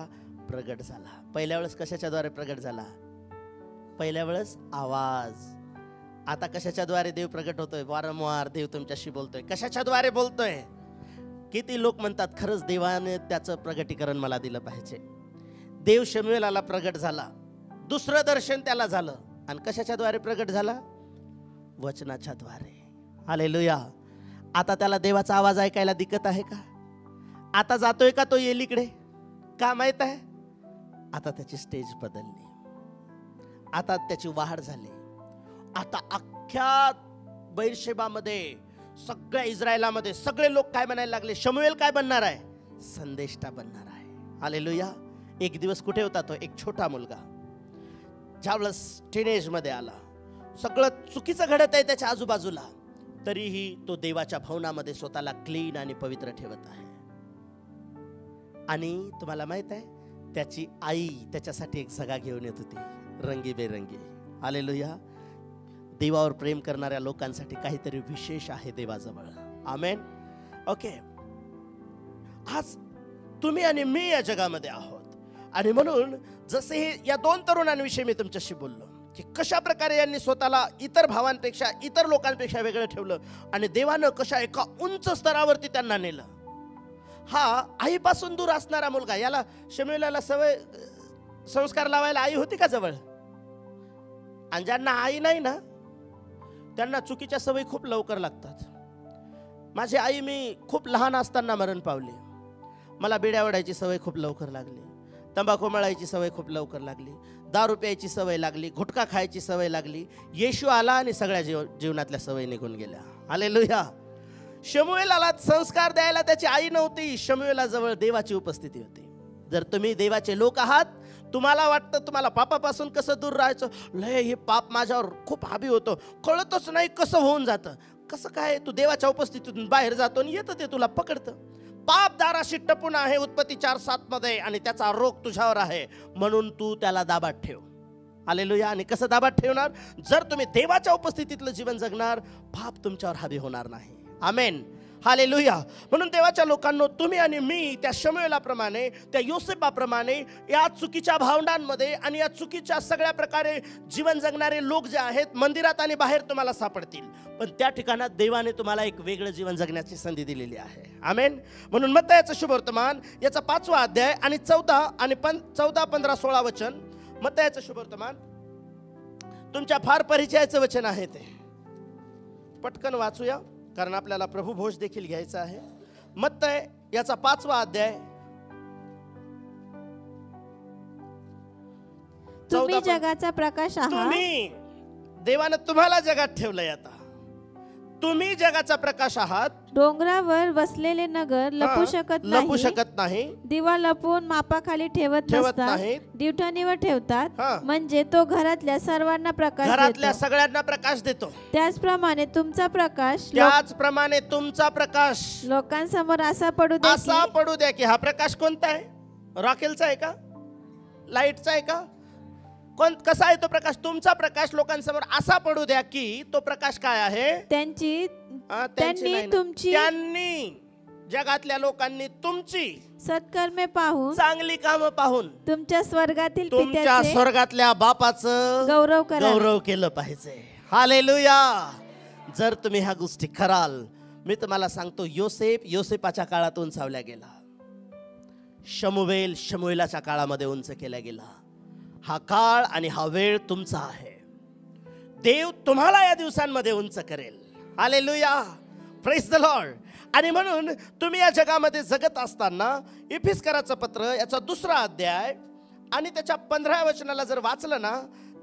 प्रगट झाला. पहिल्या वेळेस कशाच्या द्वारे प्रगट झाला? पहिल्या वेळेस आवाज. आता कशाच्या द्वारे देव प्रगट होतोय? वारंवार देव तुमच्याशी बोलतोय. कशाच्या द्वारे बोलतोय? किती लोक म्हणतात खरंच देवाने त्याचं प्रगटीकरण मला दिलं पाहिजे. देव शमूएलाला प्रगट झाला, दुसरं दर्शन त्याला झालं, आणि कशाच्या द्वारे प्रगट झाला? वचनाच्या द्वारे. हालेलुया. आता त्याला देवाचा आवाज ऐकायला दिसत आहे का? आता जातोय का तो एलीकडे? का माहित आहे? आता त्याची स्टेज बदलली, आता त्याची वाढ झाली. आता अख्ख्या बैरशेबामध्ये, सगळ्या इस्रायलामध्ये सगळे लोक काय म्हणायला लागले? शमूएल काय बनणार आहे? संदेष्टा बनणार आहे. हालेलुया. एक दिवस कुठे होता तो? एक छोटा मुलगा ज्यावेळेस टीनेज मध्ये आला, सगळं चुकीचं घडत आहे त्याच्या आजूबाजूला, तरीही तो देवाच्या भवनामध्ये स्वतःला क्लीन आणि पवित्र ठेवत आहे. आणि तुम्हाला माहित आहे, त्याची आई त्याच्यासाठी एक सगा घेऊन येत होती, रंगीबेरंगी. हालेलुया. देवावर प्रेम करणाऱ्या लोकांसाठी काहीतरी विशेष आहे देवाजवळ. आमेन. ओके. आज तुम्ही आणि मी या जगामध्ये आहोत, आणि म्हणून जसे हे या 2 तरुणांविषयी मी तुमच्याशी बोललो की कशा प्रकारे यांनी स्वतःला इतर भावांपेक्षा, इतर लोकांपेक्षा वेगळं ठेवलं, आणि देवानं कशा एका उंच स्तरावरती त्यांना नेलं. हा आईपासून दूर असणारा मुलगा, याला शमूएलाला सवय संस्कार लावायला आई होती का जवळ? आणि ज्यांना आई नाही ना, त्यांना चुकीच्या सवयी खूप लवकर लागतात. माझी आई, मी खूप लहान असताना मरण पावली. मला बिड्या ओढायची सवय खूप लवकर लागली, तंबाखू मळायची सवय खूप लवकर लागली, दारू प्यायची सवय लागली, गुटखा खायची सवय लागली. येशू आला आणि सगळ्या जीवनातल्या सवयी निघून गेल्या. हालेलुया. शमूएलाला संस्कार द्यायला त्याची आई नव्हती, शमूएलाजवळ देवाची उपस्थिती होती. जर तुम्ही देवाचे लोक आहात, तुम्हाला वाटतं तुम्हाला पापापासून कसं दूर राहायचं, लय हे पाप माझ्यावर खूप हावी होतं, कळतच नाही कसं होऊन जातं. कसं काय? तू देवाच्या उपस्थितीतून बाहेर जातो आणि येतं ते तुला पकडतं. पाप दाराशी टपून आहे उत्पत्ती 4:7 मध्ये, आणि त्याचा रोग तुझ्यावर आहे, म्हणून तू त्याला दाबात ठेव. हालेलुया. आणि कसं ताब्यात ठेवणार? जर तुम्ही देवाच्या उपस्थितीतलं जीवन जगणार, पाप तुमच्यावर हावी होणार नाही. आमेन. हालेलुया. म्हणून देवाच्या लोकांनो, तुम्ही आणि मी त्या शमूएलाप्रमाणे, त्या योसेफाप्रमाणे या चुकीच्या भावनांमध्ये आणि या चुकीच्या सगळ्या प्रकारे जीवन जगणारे लोक जे आहेत मंदिरात आणि बाहेर तुम्हाला सापडतील, पण त्या ठिकाणात देवाने तुम्हाला एक वेगळं जीवन जगण्याची संधी दिलेली आहे. आमेन. म्हणून मत्तयाचं शुभवर्तमान याचा 5वा अध्याय आणि 14 आणि 14, 15, 16 वचन. मत्तयाचं शुभवर्तमान तुमच्या फार परिचयाचं वचन आहे, ते पटकन वाचूया कारण आपल्याला प्रभू भोज देखील घ्यायचा आहे. मत्तय याचा 5वा अध्याय. तुम्ही जगाचा प्रकाश आहात. तुम्ही, देवानं तुम्हाला जगात ठेवलंय. आता तुम्ही जगाचा प्रकाश आहात. डोंगरावर वसलेले नगर लपू शकत नाही. दिवा लपवून मापाखाली ठेवत नसतात, नाहीत. दिवठाणीवर ठेवतात, हा. म्हणजे तो घरातल्या सर्वांना प्रकाश घरातल्या देतो. सगळ्यांना प्रकाश देतो. त्याचप्रमाणे तुमचा प्रकाश लोकांसमोर असा पडू द्या की हा प्रकाश कोणता आहे? रॉकेलचा आहे का? लाईटचा आहे का? कसा आहे तो प्रकाश? तुमचा प्रकाश लोकांसमोर असा पडू द्या की तो प्रकाश काय आहे? त्यांनी जगातल्या लोकांनी तुमची सत्कर्मे पाहून, चांगली कामं पाहून तुमच्या स्वर्गातील तुमच्या स्वर्गातल्या बापाचं गौरव केलं पाहिजे. हालेलुया. जर तुम्ही ह्या गोष्टी कराल, मी तुम्हाला सांगतो, योसेफाच्या काळात उंचावल्या गेला, शमूएलाच्या काळामध्ये उंच केला गेला. हा काळ आणि हा वेळ तुमचा आहे. देव तुम्हाला या दिवसांमध्ये उंच करेल. हालेलुया. Praise the Lord. आणि म्हणून तुम्ही या जगामध्ये जगत असताना इफिसकराचं पत्र याचा 2रा अध्याय आणि त्याच्या 15व्या वचनाला जर वाचलं ना,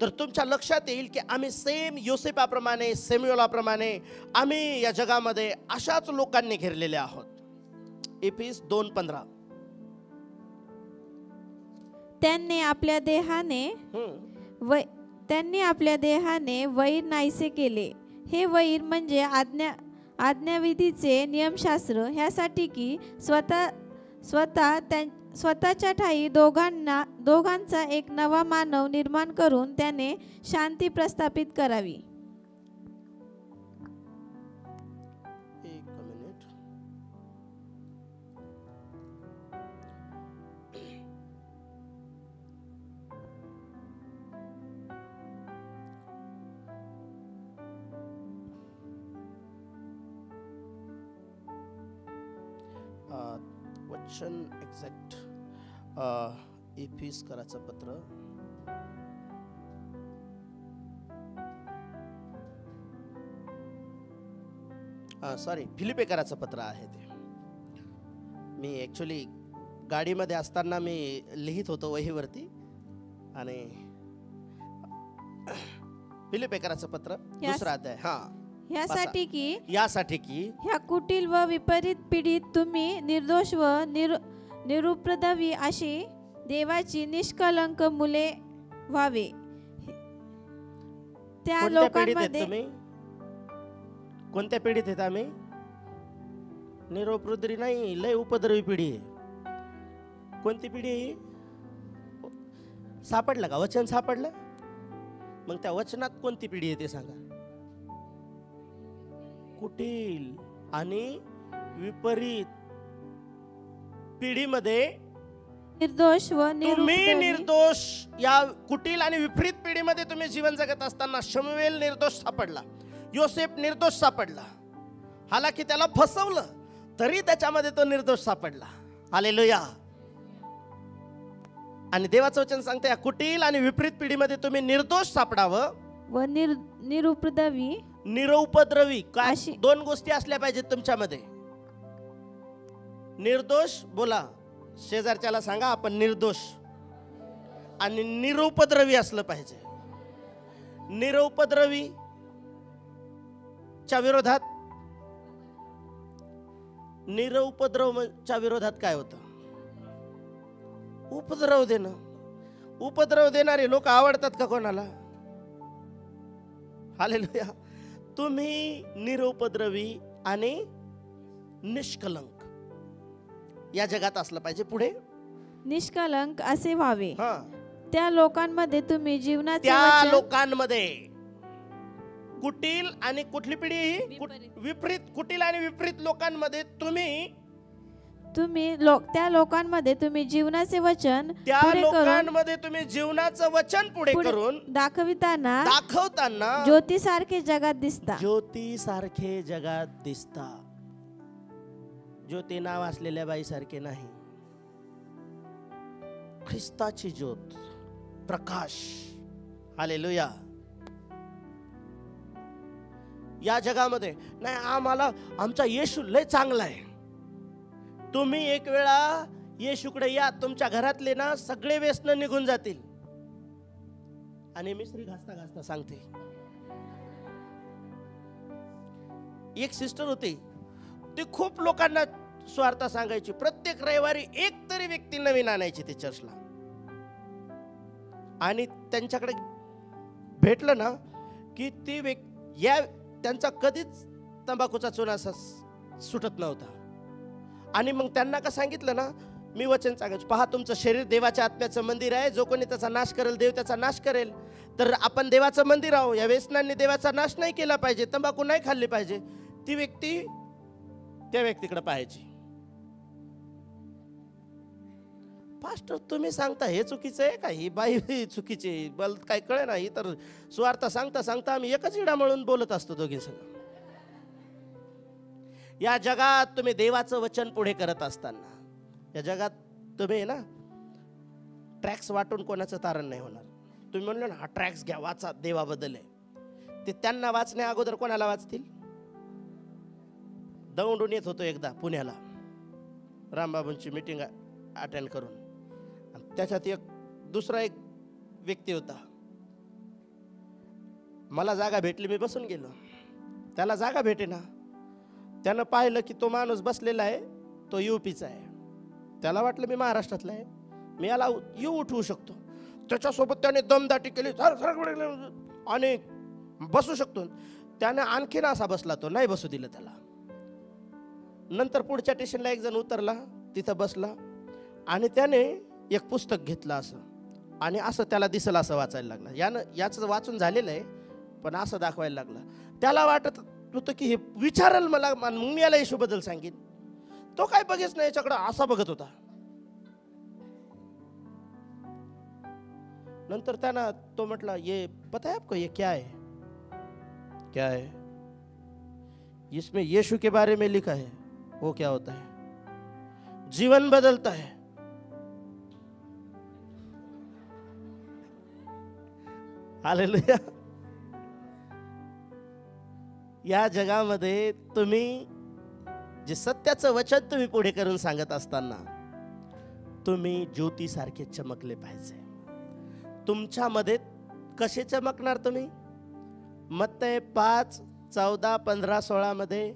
तर तुमच्या लक्षात येईल की आम्ही सेम योसेफाप्रमाणे, शमूएलाप्रमाणे आम्ही या जगामध्ये अशाच लोकांनी घेरलेले आहोत. इफिस 2:15. त्यांनी आपल्या देहाने वैर नाहीसे केले. हे वैर म्हणजे आज्ञाविधीचे नियमशास्त्र, ह्यासाठी की स्वतःच्या ठायी दोघांचा एक नवा मानव निर्माण करून त्याने शांती प्रस्थापित करावी. वचन एक्झॅक्ट इफिसकराचं पत्र फिलिप्पेकराचं पत्र आहे ते. मी ॲक्च्युली गाडीमध्ये असताना मी लिहित होतो वहीवरती, आणि फिलिप्पेकराचं पत्र 2रा अध्याय. यासाठी की ह्या कुटील व विपरीत पिढीत तुम्ही निर्दोष व निरुपद्रवी अशी देवाची निष्कलंक मुले व्हावे. त्या लोकांमध्ये कोणत्या पिढीत आहेत आम्ही? निरुपद्रवी नाही, लय उपद्रवी पिढी आहे. कोणती पिढी आहे? सापडलं का? वचन सापडलं? मग त्या वचनात कोणती पिढी आहे ते सांगा. कुटील आणि विपरीत पिढीमध्ये तुम्ही निर्दोष, या कुटील आणि विपरीत पिढीमध्ये तुम्ही जीवन जगत असताना शमूएल निर्दोष सापडला, योसेफ निर्दोष सापडला. हालाकी त्याला फसवलं तरी त्याच्यामध्ये तो निर्दोष सापडला. हालेलुया. आणि देवाचं वचन सांगते, या कुटील आणि विपरीत पिढीमध्ये तुम्ही निर्दोष सापडावं व निरुपद्रवी. काय 2 गोष्टी असल्या पाहिजेत तुमच्यामध्ये. निर्दोष, बोला शेजारच्याला सांगा, आपण निर्दोष, आणि निरुपद्रवी असलं पाहिजे. निरुपद्रवी च्या विरोधात, निरुपद्रवच्या विरोधात काय होतं? उपद्रव देणं. उपद्रव देणारे लोक आवडतात का कोणाला? हालेलुया. तुम्ही निरुपद्रवी आणि निष्कलंक या जगात असलं पाहिजे. पुढे निष्कलंक असे व्हावे. त्या लोकांमध्ये तुम्ही जीवनाचे त्या वचन लोकांमध्ये कुटील आणि कुठली पिढी ही विपरीत. विपरीत कुटील आणि विपरीत लोकांमध्ये तुम्ही त्या लोकांमध्ये तुम्ही जीवनाचे वचन त्या पुढे करून लोकांमध्ये तुम्ही जीवनाचं वचन पुढे करून दाखविताना दाखवताना ज्योतीसारखे जगात दिसता. ज्योती सारखे जगात दिसता. ज्योती नाव असलेल्या बाई सारखे नाही. ख्रिस्ताची ज्योत, प्रकाश. हालेलुया. या जगामध्ये नाही आम्हाला आमचा येशू लय चांगला आहे. तुम्ही एक वेळा येशूकडे या, तुमच्या घरातले ना सगळे व्यसन निघून जातील. आणि मिसरी घासता घासता सांगते, एक सिस्टर होती, ती खूप लोकांना स्वार्थ सांगायची. प्रत्येक रविवारी एक तरी व्यक्ती नवीन आणायची ती चर्चला. आणि त्यांच्याकडे भेटलं ना की ती त्यांचा कधीच तंबाखूचा चुना सुटत नव्हता. आणि मग त्यांना का सांगितलं ना, मी वचन सांगायचं, पहा तुमचं शरीर देवाच्या आत्म्याचं मंदिर आहे. जो कोणी त्याचा नाश करेल देव त्याचा नाश करेल. तर आपण देवाचं मंदिर आहो. या व्यसनांनी देवाचा नाश नाही केला पाहिजे, तंबाखू नाही खाल्ली पाहिजे. ती व्यक्ती त्या व्यक्तीकडे पाहायची. पास्टर तुम्ही सांगता हे चुकीचं आहे का? ही बाई चुकीची आहे, बल काय कळे ना. ही तर स्वार्थ सांगता सांगता आम्ही एकच इडा म्हणून बोलत असतो दोघींसंग. या जगात तुम्ही देवाचं वचन पुढे करत असताना, या जगात तुम्ही ना ट्रॅक्स वाटून कोणाचं तारण नाही होणार. तुम्ही म्हणलं ना हा ट्रॅक्स घ्या, वाचा, देवाबद्दल आहे, ते त्यांना वाचण्या अगोदर कोणाला वाचतील? दौंडून येत होतो एकदा पुण्याला रामबाबूंची मीटिंग अटेंड करून. त्याच्यात दुसरा एक व्यक्ती होता. मला जागा भेटली, मी बसून गेलो. त्याला जागा भेटेना. त्यानं पाहिलं की तो माणूस बसलेला आहे, तो यूपीचा आहे. त्याला वाटलं मी महाराष्ट्रातला आहे, मी याला उठवू शकतो. त्याच्यासोबत त्याने दमदाटी केली आणि बसू शकतो. त्याने आणखीन असा बसला, तो नाही बसू दिलं त्याला. नंतर पुढच्या स्टेशनला एक जण उतरला, तिथं बसला आणि त्याने एक पुस्तक घेतलं असं, आणि असं त्याला दिसलं असं वाचायला लागलं. याचं वाचून झालेलं आहे पण असं दाखवायला लागलं. त्याला वाटत होतं की हे विचारल मला, मग मी याला येशूबद्दल सांगेन. तो काय बघेच नाही, याच्याकडे असा बघत होता. नंतर त्यानं तो म्हटला, ये पता है आपको ये क्या है? क्या है? इसमें यीशु के बारे में लिखा है. वो क्या होता है? जीवन बदलता है. हालेलुया. या जगामध्ये तुम्ही जे सत्याचं वचन तुम्ही पुढे करून सांगत असताना तुम्ही ज्योतीसारखे चमकले पाहिजे. तुमच्यामध्ये कसे चमकणार तुम्ही? मत्तय 5, 14, 15, 16 मध्ये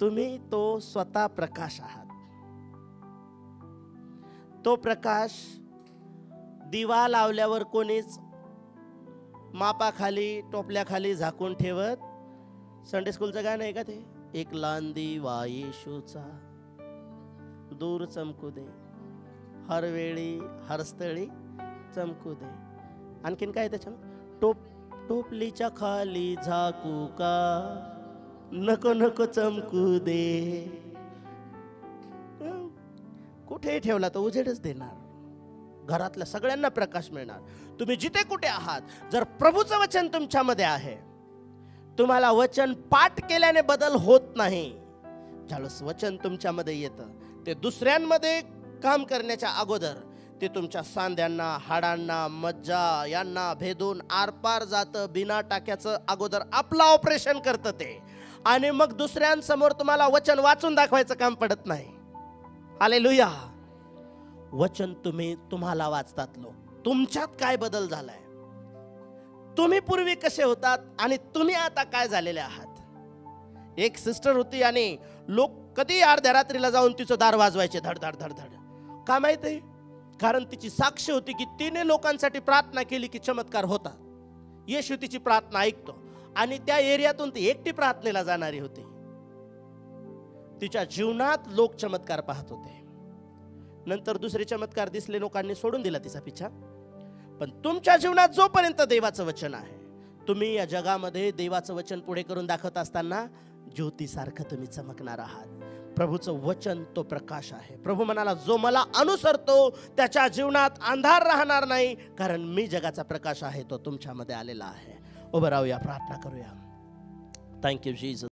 तुम्ही तो स्वतः प्रकाश आहात. तो प्रकाश दिवा लावल्यावर कोणीच मापाखाली टोपल्याखाली झाकून ठेवत. संडे स्कूलचं गाणं आहे का ते? एक लहान दिवा येशूचा दूर चमकू दे, हर वेळी हर स्थळी चमकू दे. आणखीन काय त्याच्यात? टोपलीच्या खाली झाकू का, नको नको चमकू दे. कुठेही ठेवला तर उजेडच देणार. घरातल्या सगळ्यांना प्रकाश मिळणार. तुम्ही जिथे कुठे आहात, जर प्रभूचं वचन तुमच्यामध्ये आहे, तुम्हाला वचन पाठ केल्याने बदल होत नाही. ज्यावेळेस वचन तुमच्यामध्ये येतं, ते दुसऱ्यांमध्ये काम करण्याच्या अगोदर ते तुमच्या सांध्यांना, हाडांना, मज्जा यांना भेदून आरपार जातं. बिना टाक्याचं अगोदर आपलं ऑपरेशन करतं ते, आणि मग दुसऱ्यांसमोर तुम्हाला वचन वाचून दाखवायचं काम पडत नाही. हालेलुया. वचन तुम्हाला वाचतात लोक. तुमच्यात काय बदल झालाय? तुम्ही पूर्वी कसे होतात आणि तुम्ही आता काय झालेले आहात? एक सिस्टर होती आणि लोक कधी अर्ध्या रात्रीला जाऊन तिचं दार वाजवायचे धड धड धड धड. का माहिती? कारण तिची साक्ष होती की तिने लोकांसाठी प्रार्थना केली की चमत्कार होता. येशू तिची प्रार्थना ऐकतो. आणि त्या एरियातून ती एकटी प्रार्थनेला जाणारी होती. तिच्या जीवनात लोक चमत्कार पाहत होते. नंतर दुसरे चमत्कार दिसले, लोकांनी सोडून दिला तिचा पिछा. पण तुमच्या जीवनात जोपर्यंत देवाचं वचन आहे, तुम्ही या जगामध्ये देवाचं वचन पुढे करून दाखवत असताना ज्योतीसारखं तुम्ही चमकणार आहात. प्रभूचं वचन तो प्रकाश आहे. प्रभू म्हणाला, जो मला अनुसरतो त्याच्या जीवनात अंधार राहणार नाही, कारण मी जगाचा प्रकाश आहे, तो तुमच्यामध्ये आलेला आहे. उभं राहूया, प्रार्थना करूया. Thank you Jesus.